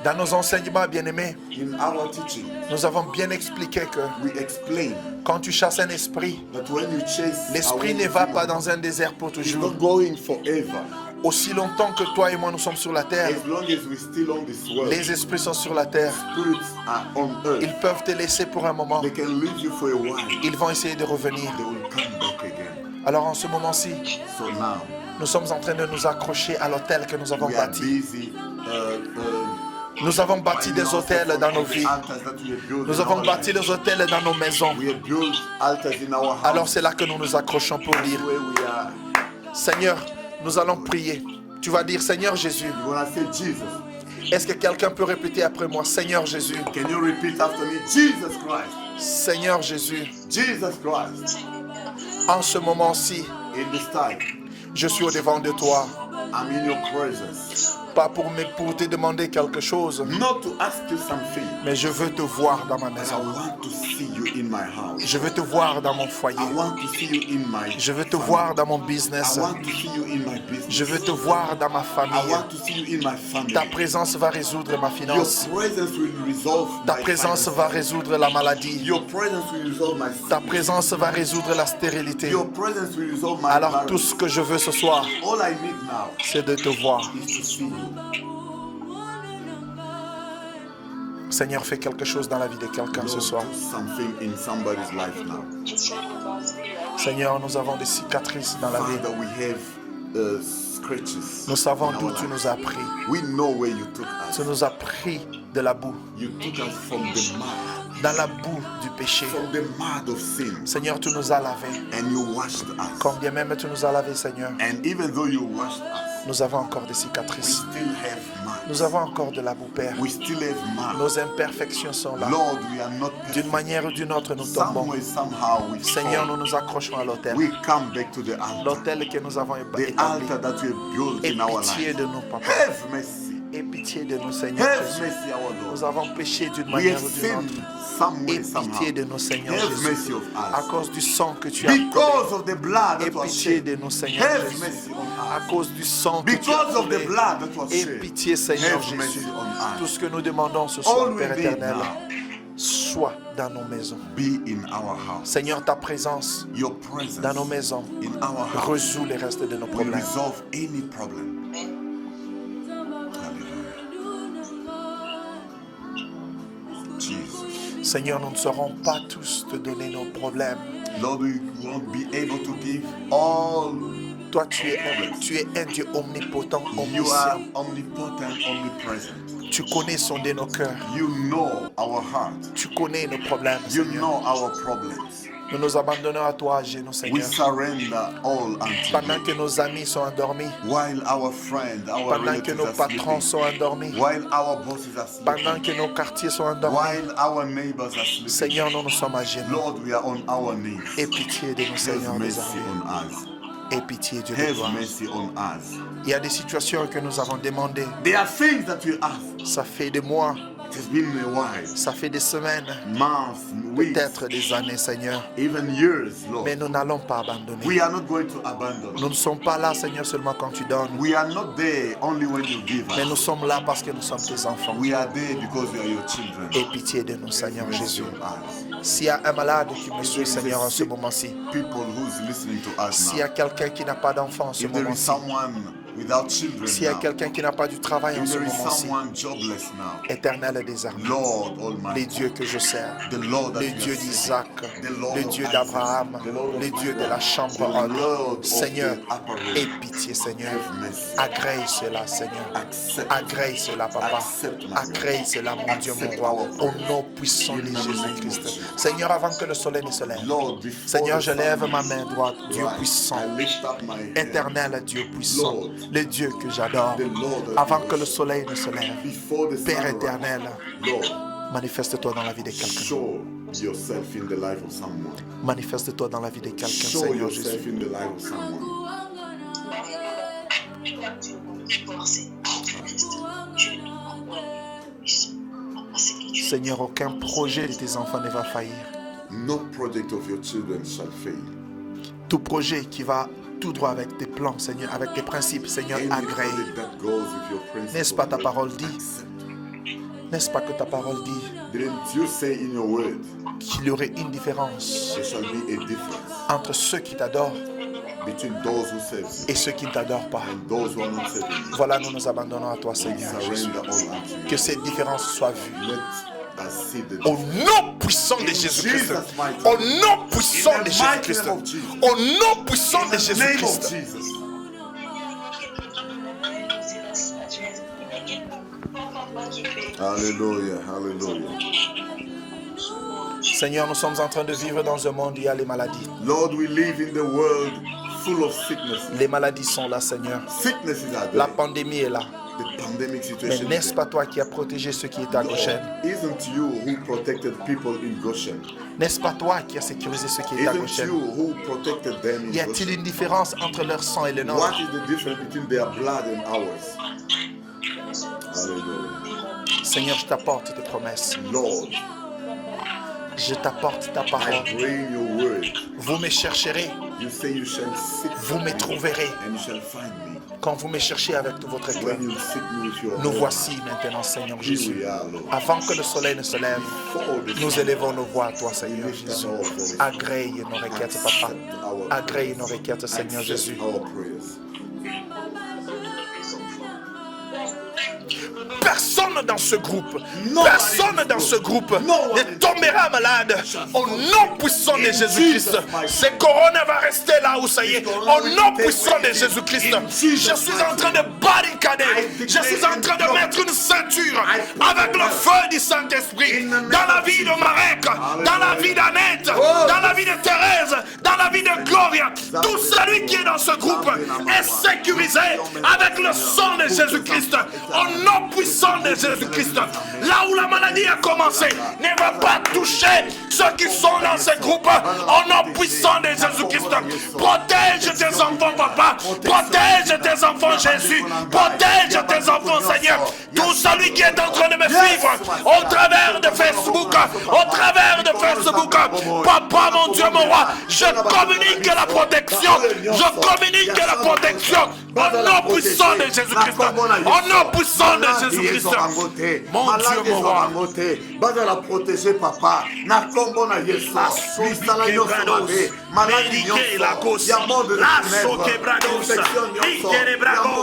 Dans nos enseignements, bien-aimés, In our teaching, nous avons bien expliqué que we explain quand tu chasses un esprit, that when you chase l'esprit away ne va demons, pas dans un désert pour it's toujours. not going forever. Aussi longtemps que toi et moi nous sommes sur la terre, As long as we're still on this world, les esprits sont sur la terre. spirits are on earth. Ils peuvent te laisser pour un moment. They can leave you for a while. Ils vont essayer de revenir. They will come back again. Alors en ce moment-ci, So now, nous sommes en train de nous accrocher à l'hôtel que nous avons we are bâti. busy. Nous avons bâti des hôtels dans nos vies. Nous avons bâti des hôtels dans nos maisons. We have built altars in our house. Alors c'est là que nous nous accrochons pour dire, Where we are. Seigneur, nous allons prier. Tu vas dire, Seigneur Jésus. You wanna say Jesus? Est-ce que quelqu'un peut répéter après moi, Seigneur Jésus? Can you repeat after me? Jesus Christ. Seigneur Jésus, Jesus Christ. en ce moment-ci, In this time, je suis au-devant de toi. I'm in your presence. Pas pour te demander quelque chose, Not to ask you something. mais je veux te voir dans ma But I maison. want to see you in my house. Je veux te voir dans mon foyer. I want to see you in my Je veux te family. voir dans mon business. I want to see you in my business. Je veux te voir dans ma I famille. want to see you in my family. Ta présence va résoudre ma Your finance. presence will resolve Ta my présence finances. va résoudre la maladie. Your presence will resolve my Ta sickness. présence va résoudre la stérilité. Your presence will resolve my Alors marriage. tout ce que je veux ce soir, All I need now c'est de te voir. is to see you. Seigneur, fais quelque chose dans la vie de quelqu'un ce Lord, soir. do something in somebody's life now. Seigneur, nous avons des cicatrices dans la vie. Father, we have scratches. Nous savons in d'où our tu life. nous as pris. We know where you took us. Tu nous as pris de la boue, You took us from the mud, dans la boue du péché. from the mud of sin, Seigneur, tu nous as lavés. and you washed us. Combien même tu nous as lavés, Seigneur, And even though you washed us, nous avons encore des we cicatrices. still have mud. Nous avons encore de la boue, Père. We still have man. Nos imperfections sont là. Lord, we are not D'une perfect. manière ou d'une autre, nous tombons. Somewhere, somehow, we Seigneur, fall. nous nous accrochons à l'autel. We come back to the altar. L'autel que nous avons The établi. altar that we have built Aie in our pitié life. de nous, Papa. Have mercy. Aie pitié de nous, Seigneur Have Jésus. mercy, our Nous Lord. avons péché d'une We manière have ou d'une sinned autre. somewhere, Aie somehow. pitié de nous, Seigneur Have Jésus. mercy of À us. cause du sang que tu as coulé. Because of the blood Aie that was pitié shed. de nous, Seigneur Have Jésus. mercy on À us. cause du sang que tu as Because of the coulé. blood that was Aie shed. pitié, Seigneur Have mercy Jésus. on Tout us. ce que nous demandons ce soir, All we Père need éternel, now, soit dans nos maisons. be in our house. Seigneur, ta présence Your presence dans nos maisons in our house résout les restes de nos will problèmes. resolve any problem. Hallelujah. Jesus. Seigneur, nous ne saurons pas tous te donner nos problèmes. Lord, we won't be able to give all. Toi, tu es un Dieu omnipotent, You are omniscient. omnipotent, omnipresent. Tu connais sonder nos cœurs. You know our heart. Tu connais nos problèmes, You Seigneur. know our problems. Nous nous abandonnons à toi, à genoux, We Seigneur. surrender all unto Pendant you. que nos amis sont endormis, While our friends, our pendant que relatives nos are patrons sleeping. sont endormis, While our bosses are pendant sleeping. que nos quartiers sont endormis, While our neighbors are sleeping. Seigneur, nous sommes à genoux. Lord, we are on our knees. Aie pitié de nous, Seigneur, Have des mercy armées. on us. Aie pitié, Dieu de Have gloire. mercy on us. Il y a des situations que nous avons demandées. There are things that we ask. Ça fait des mois, It has been a while, ça fait des semaines, months, weeks, peut-être des années, Seigneur. even years, Lord. Mais nous n'allons pas abandonner. We are not going to abandon. Nous ne sommes pas là, Seigneur, seulement quand tu donnes. We are not there only when you give Mais nous us. sommes là parce que nous sommes tes enfants. We are there because we are your children. Aie pitié de nous, Seigneur Mercy Jésus. on us. S'il y a un malade qui me suit, Seigneur, en ce moment-ci. People who's listening to us S'il y a now. quelqu'un qui n'a pas d'enfant en ce If there is moment-ci. someone without children S'il y a now. quelqu'un qui n'a pas du travail en If ce there is moment-ci. someone jobless now. Éternel des armées. Lord Almighty. Les dieux que je sers. The Lord that Le we Dieu are serving. d'Isaac, The Lord le of Dieu Isaac, d'Abraham, the Lord of le Dieu de la Isaac, chambre the haute. Lord of Seigneur, the upper room. aie pitié, Seigneur. Have mercy. Agrée cela, Seigneur. Accept. Agrée cela, Papa. Accept, my God. Agrée cela, mon Dieu, mon Accept roi. our Au prayer. nom puissant de In the name of Jésus-Christ. Jesus. Seigneur, avant que le soleil ne se lève. Lord, before Seigneur, the je sun lève ma rises, main droite, Dieu right, puissant. I lift up my hand. Éternel Dieu puissant, Lord, le Dieu que j'adore. the Lord that Avant you que le worship. soleil ne se lève. Before the Père sun éternel, rises, Lord, manifeste-toi dans la vie de quelqu'un. show yourself in the life of someone. Manifeste-toi dans la vie de quelqu'un, Show Seigneur yourself Jésus. in the life of someone. Seigneur, aucun projet de tes enfants ne va faillir. No project of your children shall fail. Tout projet qui va tout droit avec tes plans, Seigneur, avec tes principes, Seigneur, Any agrée. project that goes with your principles, N'est-ce pas ta parole dit? accept. N'est-ce pas que ta parole dit Didn't you say in your word, qu'il y aurait une différence there shall be a difference entre ceux qui t'adorent between those who serve you et ceux qui ne t'adorent pas? and those who are not serving you? Voilà, nous nous abandonnons à toi, Seigneur Jésus. Surrender all unto you. Que cette différence soit vue. Let us see the Au difference. nom puissant de Jésus-Christ. Au nom puissant de Jésus-Christ. Au nom puissant de In the name of Jésus-Christ. Jesus. Hallelujah, hallelujah. Seigneur, nous sommes en train de vivre dans un monde où il y a les maladies. Lord, we live in the world full of sickness. Les maladies sont là, Seigneur. Sicknesses are La there. pandémie est là. The pandemic Mais situation. n'est-ce pas toi qui as protégé ceux qui étaient à Goshen? Isn't you who protected people in Goshen? N'est-ce pas toi qui as sécurisé ceux qui étaient à Isn't Goshen? you who protected them Y in a-t-il Goshen? une différence entre leur sang et le What nôtre? is the difference between their blood and ours? Hallelujah. Seigneur, je t'apporte tes promesses. Lord, Je t'apporte ta parole. I bring your word. Vous me chercherez, You say you shall seek vous me me trouverez. and you shall find me. Quand vous me cherchez avec tout votre cœur. When you seek me with your Nous whole voici maintenant, Seigneur heart. Here Jésus. we are, Lord. Avant que le soleil ne se lève, Before the nous sun, élevons nos voix à toi, Seigneur we lift Jésus. up our voice. Agrée nos requêtes, Papa. Accept our Agrée prayers. nos requêtes, Seigneur Accept Jésus. our prayers. Personne dans ce groupe, No personne one dans ce groupe No one ne tombera malade. Au nom puissant de Jésus-Christ. Ce corona va rester là où ça y est. Au nom puissant de Jésus-Christ. Je suis en train de barricader. Je suis en train de mettre une ceinture avec le feu du Saint-Esprit dans la vie de Marek, dans la vie d'Annette, dans la vie de Thérèse, dans la vie de Gloria. Alléluia. Tout celui qui est dans ce groupe est sécurisé avec le sang de Jésus-Christ. Au nom puissant de Jésus-Christ. Là où la maladie a commencé, ne va pas toucher ceux qui sont dans ce groupe. Au nom puissant de Jésus-Christ. Protège tes enfants, papa. Protège tes enfants, Jésus. Protège tes enfants, Seigneur. Tout celui qui est en train de me suivre au travers de Facebook, papa, mon Dieu, mon roi, je communique la protection. Je communique la protection. Au nom puissant de Jésus-Christ. Au nom puissant de Jésus-Christ. Mon Dieu, mon roi. La protéger, papa. Na kombo na Yesu. Misala yo somabe. Maladi yo so. Ya monde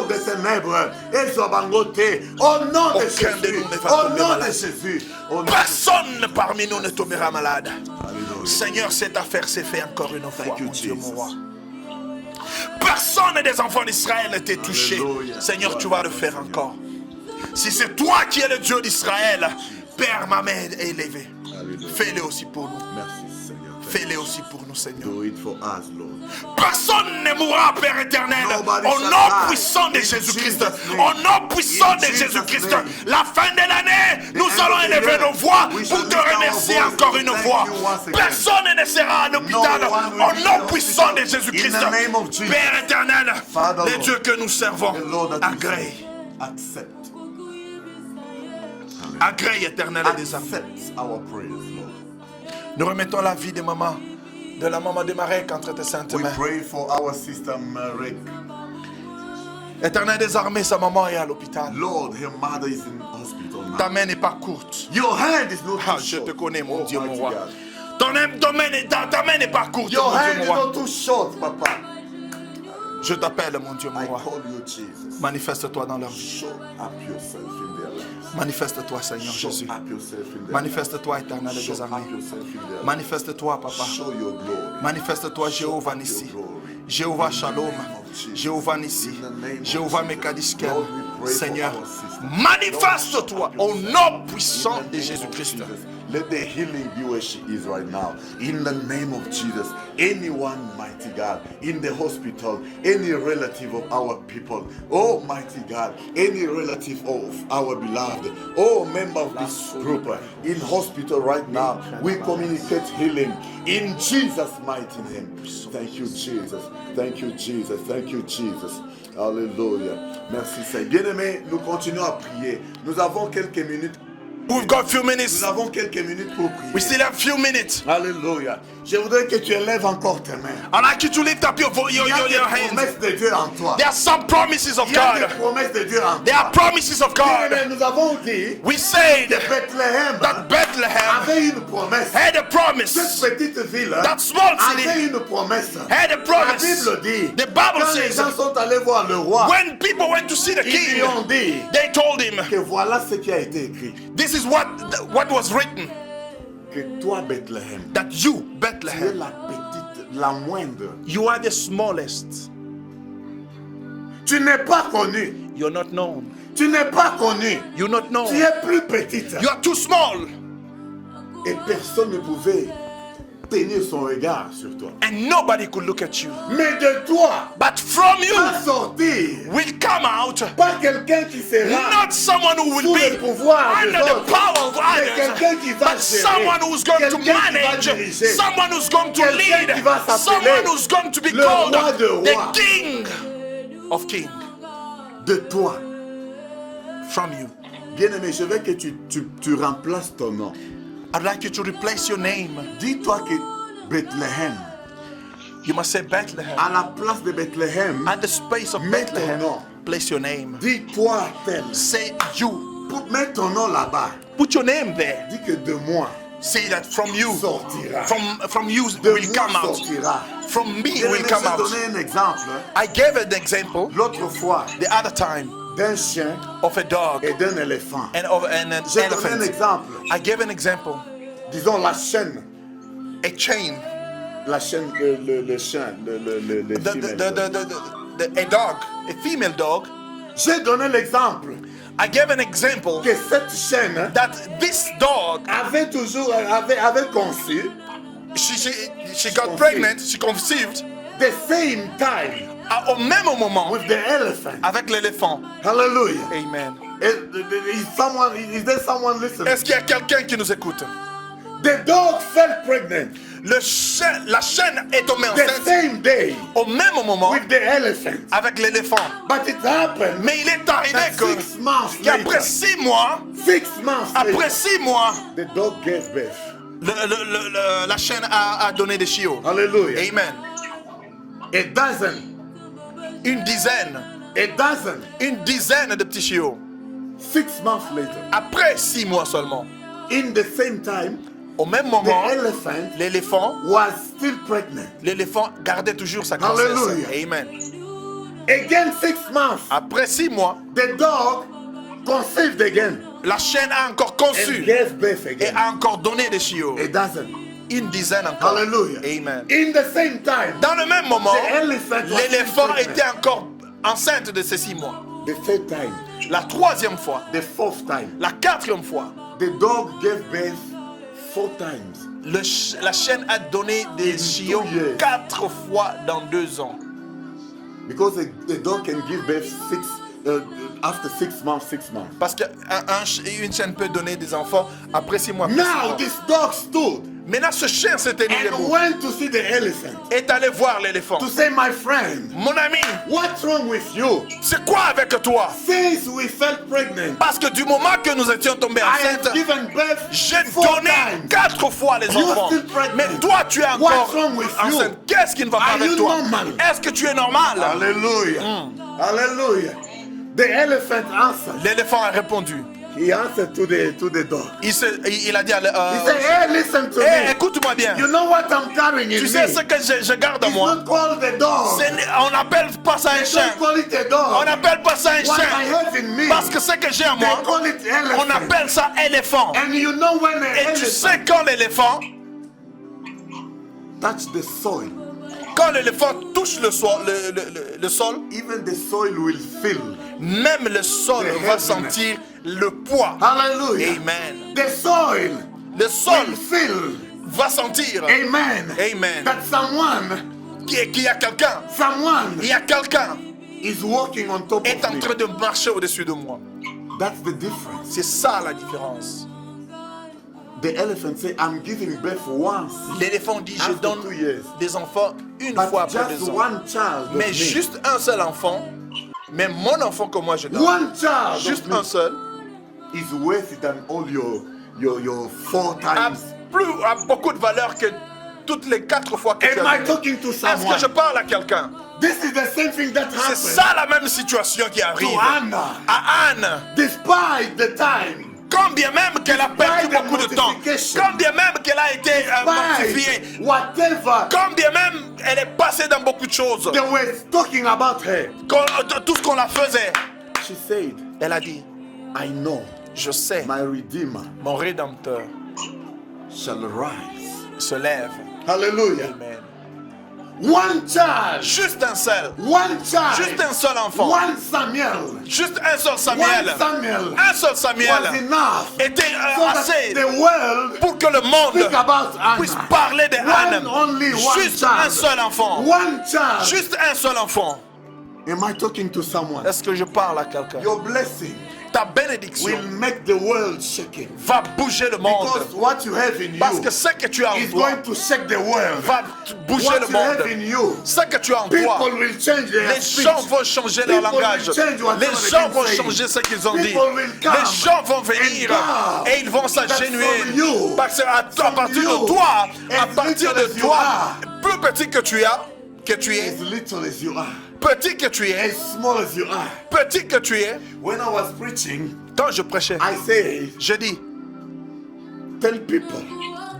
de ténèbres. Ezo bangote. Au nom de Jésus. Au nom de Jésus. Personne parmi nous ne tombera malade. Seigneur, cette affaire s'est faite encore une fois, mon Dieu, mon roi. Personne des enfants d'Israël n'était touché. Seigneur, tu vas le faire encore. Si c'est toi qui es le Dieu d'Israël, Père, ma main est élevée. Fais-le aussi pour nous. Merci, Seigneur. Fais-le aussi pour nous, Seigneur. Do it for us, Lord. Personne ne mourra, Père éternel. Au nom puissant de Jésus-Christ. Au nom puissant de Jésus-Christ. La fin de l'année, nous allons élever nos voix pour te remercier encore une fois. Personne ne sera à l'hôpital. Au nom puissant de Jésus-Christ. Père éternel, le Dieu que nous servons, agrée. Accept. Agrée éternel des armées. Accept our prayers, Lord. Nous remettons la vie de maman, de la maman de Marek entre tes saintes We mains. pray for our sister Marek. Éternel des armées, sa maman est à l'hôpital. Lord, her mother is in hospital now. Ta main n'est pas courte. Your hand is not Ah, too je short. te connais, mon Dieu, mon mighty roi. God. Ta main n'est pas courte, Your mon Dieu, hand mon is roi. not too short, Papa. Je t'appelle, mon Dieu, mon I roi. call you Jesus. Manifeste-toi dans leur vie. Show up yourself in their lives. Manifeste-toi, Seigneur Show Jésus. up yourself in their lives. Manifeste-toi, éternel Show des up armées. yourself in their lives. Manifeste-toi, papa. Show your glory. Manifeste-toi, Jéhovah Nissi. Jéhovah Shalom. Jéhovah Nissi. Jéhovah Mekadishkel. Seigneur, manifeste-toi au nom puissant de Jésus-Christ. Let the healing be where she is right now. In the name of Jesus. Anyone, mighty God, in the hospital, any relative of our people, oh mighty God, any relative of our beloved, oh member of this group in hospital right now, we communicate healing in Jesus' mighty name. Thank you, Jesus. Thank you, Jesus. Thank you, Jesus. Alléluia. Merci, Seigneur. Bien-aimés, nous continuons à prier. Nous avons quelques minutes. We've got a few minutes. Nous avons quelques minutes pour prier. We still have a few minutes. Alléluia. Je voudrais que tu élèves encore tes mains. I'd like you to lift up your Il y a des hands. promesses de Dieu en toi. There are some promises of Il y a des God. promesses de Dieu en There toi. are promises of God. Bien-aimés, nous avons dit We said que Bethléem that Bethlehem avait une promesse. had a Cette promise. petite ville That small avait city une promesse. had a La promise. Bible dit, The Bible quand les says gens sont allés voir le roi, when people went to see the ils lui king, ont dit they told him, que voilà ce qui a été écrit. this is what was written, Que toi, Bethléem, that you, tu es Bethlehem, la petite, la moindre. you are the smallest. Tu n'es pas connu. You're not known. Tu n'es pas connu. You're not Tu known. es plus petite. You are too small. Et personne ne pouvait tenir son regard sur toi. And nobody could look at you. Mais de toi, But from you va sortir will come out pas quelqu'un qui sera not someone who will sous be le pouvoir under des the autres, power of mais others, quelqu'un qui va but gérer, someone who's going to quelqu'un qui va manage, diriger, someone who's going to quelqu'un lead, qui va s'appeler someone who's going to be le called roi de the rois. King of Kings. de toi. From you. Bien-aimé, je veux que tu remplaces ton nom. I'd like you to replace your name. Dis-toi que Bethléem, You must say Bethlehem. à la place de Bethléem, At the space of mets ton Bethlehem, nom. place your name. Dis-toi tel. Say you. Mets ton nom là-bas. Put your name there. Dis que de moi Say that from you. sortira. From you De will moi come out. sortira. From me Bien-aimé, will je come vais out. donner un exemple I gave an example l'autre fois the other time d'un chien of a dog et d'un éléphant. and of an J'ai donné un elephant. exemple. I gave an example. Disons la chaîne. A chain. La chaîne, le chien, le femelle. A dog. A female dog. J'ai donné l'exemple I gave an example que cette chaîne that this dog, avait toujours avait conçu she got pregnant, she conceived the same time au même moment with the elephant. avec l'éléphant. Hallelujah. Amen. Is there someone listening? Est-ce qu'il y a quelqu'un qui nous écoute? The dog fell pregnant La chaîne est tombée the enceinte same day au même moment with the elephant. avec l'éléphant. But it happened Mais il est arrivé that que 6 months qu'après later, 6 mois, 6 months après later, 6 mois, the dog gave birth. la chaîne a donné des chiots. Hallelujah. Amen. A dozen. Une dizaine de petits chiots. 6 months later. Après 6 mois seulement. In the same time, Au même the moment, elephant l'éléphant was still pregnant. gardait toujours sa grossesse. Hallelujah. Amen. Again 6 months. Après 6 mois, The dog conceived again la chaîne a encore and conçu gave birth et again. a encore donné des chiots. A dozen. Une dizaine encore. Hallelujah. Amen. In the same time, Dans le même moment, the elephant was l'éléphant still pregnant. était encore enceinte de ces 6 mois. The third time, La 3e fois, the fourth time, la 4e fois, the dog gave birth 4 times. la chaîne a donné des chiots 2 years. 4 fois dans 2 ans. Because the dog can give birth after 6 months, 6 months. Parce qu'une chaîne peut donner des enfants après 6 mois. Now this dog stood Maintenant, ce chien s'est tenu and debout. went to see the elephant Est allé voir l'éléphant. to say, my friend, Mon ami, what's wrong with you? c'est quoi avec toi? Since we felt pregnant, Parce que du moment que nous étions tombés I have enceintes, given birth j'ai 4 donné times. 4 fois les You're enfants. still pregnant. Mais toi, tu es encore What's wrong with you? enceinte. Qu'est-ce qui ne va pas Are avec you toi? normal? Est-ce que tu es normal? Hallelujah. Hallelujah. The elephant answered. L'éléphant a répondu. He answered to the dog. Il a dit He said, hey, listen to hey, me. écoute-moi bien. You know what I'm carrying in Tu sais me? ce que je garde en It's moi? not called the dog. On n'appelle pas ça un chien. Don't call it a dog. On n'appelle pas ça un What I chien. have in me, Parce que ce que j'ai en they moi, call it elephant. on appelle ça éléphant. And you know when an Et tu sais elephant quand l'éléphant touch the soil, Quand l'éléphant touche le sol, even the soil will fill. même le sol The va heaviness. sentir le poids. Hallelujah. Amen. The soil Le sol will fill. va sentir Amen. Amen. That someone qu'il y a quelqu'un. Il y a quelqu'un is walking on top est of en me. train de marcher au-dessus de moi. That's the difference. C'est ça la différence. The elephant say, I'm giving birth once. L'éléphant dit, je After donne 2 years. des enfants une But fois après just 2 ans. one child of Mais me. juste un seul enfant, mais mon enfant que moi je donne, One child juste of me un seul, is worth than all your 4 a, times. a beaucoup de valeur que toutes les 4 fois que tu Am as I donné. talking to Est-ce que je someone? parle à quelqu'un? This is the same thing that C'est happened ça la même situation qui arrive to Anna. à Anne. Despite the time, Quand bien même qu'elle a perdu Despite the beaucoup de temps, mortification. quand bien même qu'elle a été mortifiée, despite whatever quand bien même elle est passée dans beaucoup de choses, they were talking about her, tout ce qu'on la faisait, she said, elle a dit, I know je sais, my Redeemer mon Rédempteur shall rise. se lève. Hallelujah. Amen. One child, Juste un seul, juste juste un seul enfant, one Samuel, juste un seul Samuel, one Samuel un seul Samuel was enough était so assez that the world pour que le monde speak about puisse Anna. parler de Anne. Only one Juste un child. seul enfant, One child. juste un seul enfant. Am I talking to someone? Est-ce que je parle à quelqu'un? Your blessing Ta bénédiction will make the world shaking. va bouger le monde. Because what you have in Parce you que ce que tu as en is toi going to shake the world. va bouger What le you have monde. in you, Ce que tu as en toi, people will change their les speech. gens vont changer leur People will langage. change whatever Les they gens can vont say. changer ce qu'ils ont dit. People will come Les gens vont venir and bow. et ils vont That s'agenouiller. from you, Parce qu'à from partir de you, toi, à as partir little de as you toi, are, plus petit que tu es, as little as you are, petit que tu es, as small as you are. petit que tu es, When I was preaching, quand je prêchais, I say, je dis, tell people,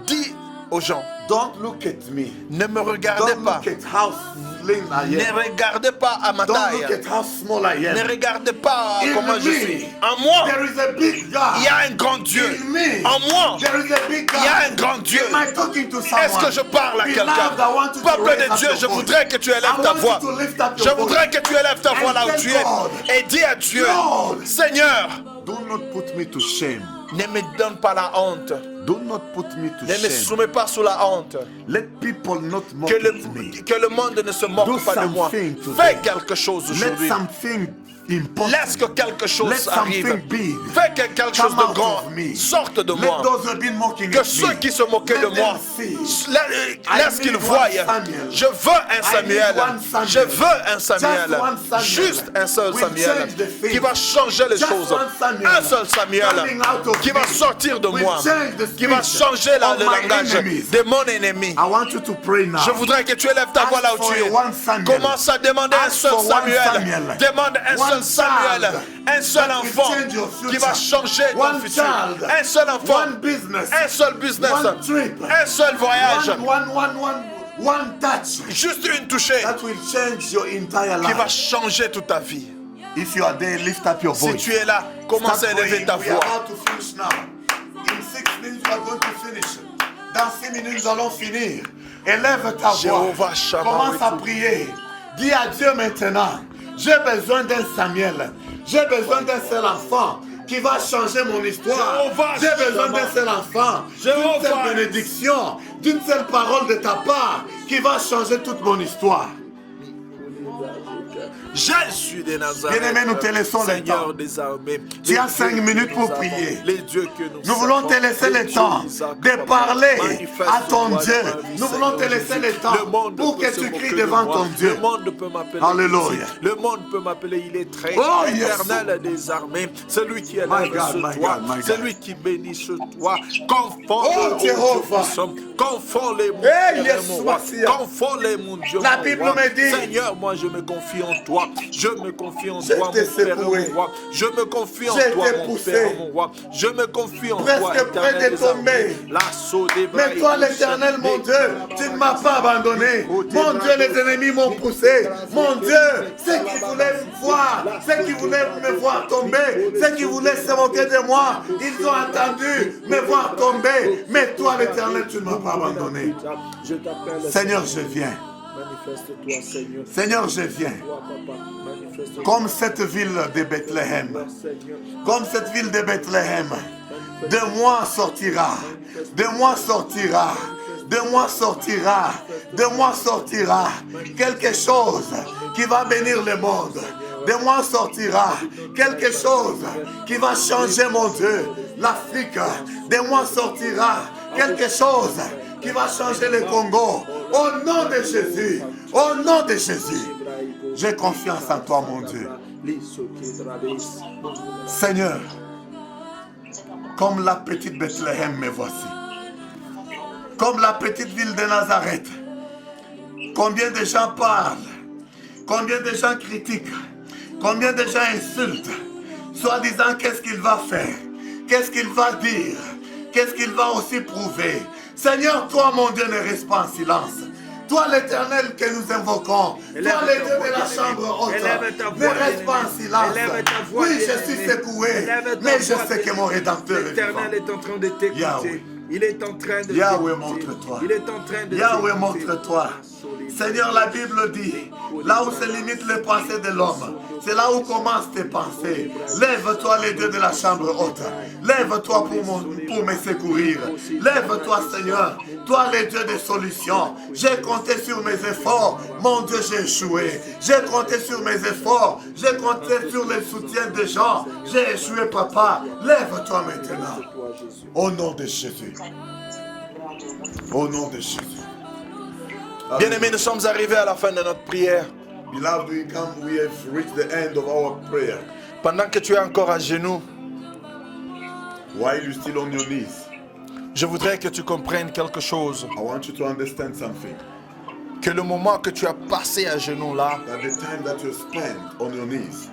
dis aux gens, don't look at me. ne me regardez Don't pas. look at how slim I Ne am. regardez pas à ma Don't taille. look at how small I Ne am. regardez pas In comment je me, suis. En moi, there is a big God. il y a un grand Dieu. In me, En moi, there is a big God. il y a un grand Dieu. Am I talking to someone? Est-ce que je parle à quelqu'un? Beloved, I want you to Peuple raise de up Dieu, your je voice. voudrais que tu élèves I ta want voix. you to lift up Je your voudrais voice. que tu élèves ta voix And là où tell tu es. God, Et dis à Dieu, Lord, Seigneur, do not put me to shame. ne me donne pas la honte. Do not put me to Ne me shame. soumets pas sous la honte. Let people not mock Que at me. que le monde ne se Do moque pas de moi. something today. Fais quelque chose Let aujourd'hui. something important. Laisse que quelque chose Let arrive. something big Fais que quelque chose come de out grand of me. sorte de Let moi. those who have been mocking Que at ceux me, qui se moquaient de let moi, them see. laisse qu'ils need voient. one Samuel. Je veux un Samuel. one Samuel. Je veux un Samuel. Just one Samuel. Juste un seul Will Samuel change the thing. qui va changer les Just choses. one Samuel. Un seul Samuel Coming out of qui va me. sortir de Will moi. change the Qui va speech changer of le my langage enemies. de mon ennemi. I want you to pray now. Je voudrais que tu élèves ta voix là où Ask tu for es. one Samuel. Commence à demander un Ask seul for one Samuel. Samuel. Demande un One seul Samuel. child Un seul that will enfant change your future. qui va changer ton One futur. child. Un seul enfant. One business. Un seul business. One trip. Un seul voyage. One touch Juste une touchée that will change your entire qui va life. changer toute ta vie. If you are there, lift up your Si voice. tu es là, commence Start à élever praying. ta We are voix. about to finish now. In 6 minutes, we are going to finish. Dans 6 minutes, nous allons finir. Élève ta voix. Jéhovah Shammah, Commence à oui, prier. Dis à Dieu maintenant, j'ai besoin d'un Samuel. J'ai besoin d'un seul enfant qui va changer mon histoire. Jéhovah J'ai besoin Shammah. d'un seul enfant, d'une Jéhovah. seule bénédiction, d'une seule parole de ta part qui va changer toute mon histoire. Jésus de Nazareth, Bien-aimé, nous te laissons le Seigneur temps. des armées. Tu Les as dieux 5 que minutes nous pour avons, prier. Les dieux que Nous voulons te laisser le temps de parler à ton Dieu. Nous voulons te laisser le temps pour que tu cries devant ton Dieu. Le monde peut m'appeler. Alléluia. ici. Le monde peut m'appeler. Il est très Oh, yes. éternel des armées. Celui qui est My là God, sur my toi. God, my God. Celui qui bénit sur toi. Confond Oh, Jéhovah. Confond les mon Hey, Père, yes, mon roi. Massia. Confond les mon Dieu. La mon Bible roi. me dit- Seigneur, moi je me confie en toi. Je me confie en Je toi, t'ai mon Père, secoué. mon roi. Je me confie en Je toi, t'ai mon poussé. Père, mon roi. Je me confie en Presque toi, près éternel de des armées. tomber. L'assaut des Mais toi, l'Éternel, mon Dieu, tu ne m'as pas abandonné. Mon Dieu, les ennemis m'ont poussé. Mon Dieu, ceux qui voulaient me voir, ceux qui voulaient me voir tomber, ceux qui voulaient se moquer de moi, ils ont attendu me voir tomber. Mais toi, l'Éternel, tu ne m'as pas abandonné. Je t'appelle. Seigneur, je viens. Manifeste-toi, Seigneur. Seigneur, je viens. Toi, papa, manifeste-toi. Comme cette ville de Bethléem. Seigneur. Comme cette ville de Bethléem. De moi sortira. De moi sortira. De moi sortira. De moi sortira quelque chose qui va bénir le monde. De moi sortira quelque chose qui va changer, mon Dieu, l'Afrique. De moi sortira quelque chose qui va changer le Congo. Au nom de Jésus. Au nom de Jésus. J'ai confiance en toi, mon Dieu. Seigneur, comme la petite Bethléem, me voici. Comme la petite ville de Nazareth. Combien de gens parlent, combien de gens critiquent, combien de gens insultent, soit disant qu'est-ce qu'il va faire, qu'est-ce qu'il va dire, qu'est-ce qu'il va aussi prouver. Seigneur, toi, mon Dieu, ne reste pas en silence. Toi, l'Éternel que nous invoquons, toi, le Dieu de la chambre haute, ne reste pas en silence. Oui, je suis secoué, mais je sais que mon Rédempteur est vivant. L'Éternel est en train de t'écouter. Yahweh. Il est en train de Yahweh, t'écouter. montre-toi. Il est en train de Yahweh, t'écouter. montre-toi. Seigneur, la Bible dit, là où se limitent les pensées de l'homme, c'est là où commencent tes pensées. Lève-toi, les dieux de la chambre haute. Lève-toi pour me secourir. Lève-toi, Seigneur. Toi, les dieux des solutions. J'ai compté sur mes efforts. Mon Dieu, j'ai échoué. J'ai compté sur mes efforts. J'ai compté sur le soutien des gens. J'ai échoué, papa. Lève-toi maintenant. Au nom de Jésus. Au nom de Jésus. Bien-aimés, nous sommes arrivés à la fin de notre prière. Beloved, we have reached the end of our prayer. Pendant que tu es encore à genoux, While you're still on your knees, je voudrais que tu comprennes quelque chose. I want you to understand something. Que le moment que tu as passé à genoux là, That the time that you spend on your knees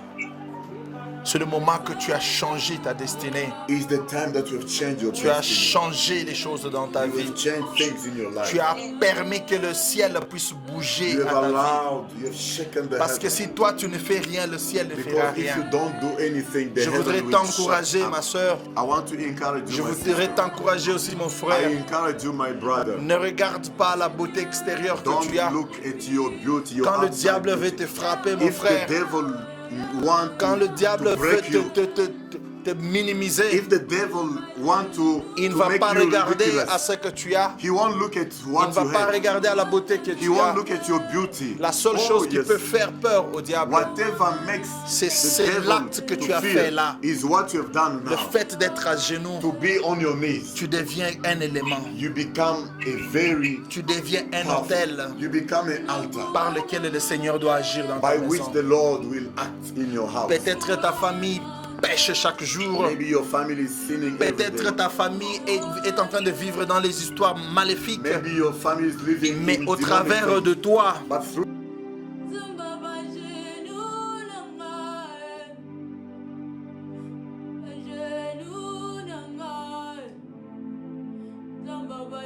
c'est le moment que tu as changé ta destinée. is the time that you have changed your Tu as destiny. changé les choses dans ta You vie. have changed things in your life. Tu as permis que le ciel puisse bouger You à have ta vie. allowed, you have shaken the Parce que heavens. si toi tu ne fais rien, le ciel ne fera Because if you rien. don't do anything, the Je voudrais heaven will shut t'encourager, up. ma soeur. I want to encourage Je you, my voudrais sister. t'encourager aussi, mon I frère. encourage you, my brother. Ne regarde pas la beauté extérieure que Don't tu as. look at your beauty, your Quand le outside diable veut beauty. te frapper, mon If the frère, devil want quand le diable to veut break you, te minimiser. If the devil want to Il ne va make pas you regarder à ridiculous, ce que tu as. he won't look at Il what ne va you pas have. regarder à la beauté que He tu as. won't look at your beauty. La seule Oh, chose qui yes. peut faire peur au diable, Whatever makes c'est the devil l'acte que to tu as fear fait là. is what you have done Le now. fait d'être à genoux, To be on your knees, tu deviens un élément. you become a very Tu deviens un powerful. autel You become an altar par lequel le Seigneur doit agir dans ta by which maison. the Lord will act in your house. Peut-être ta famille pêche chaque jour. Maybe your family is sinning every Peut-être day. ta famille est en train de vivre dans les histoires maléfiques. Maybe your family is living Mais in au demonic travers ways. de toi, But through Baba,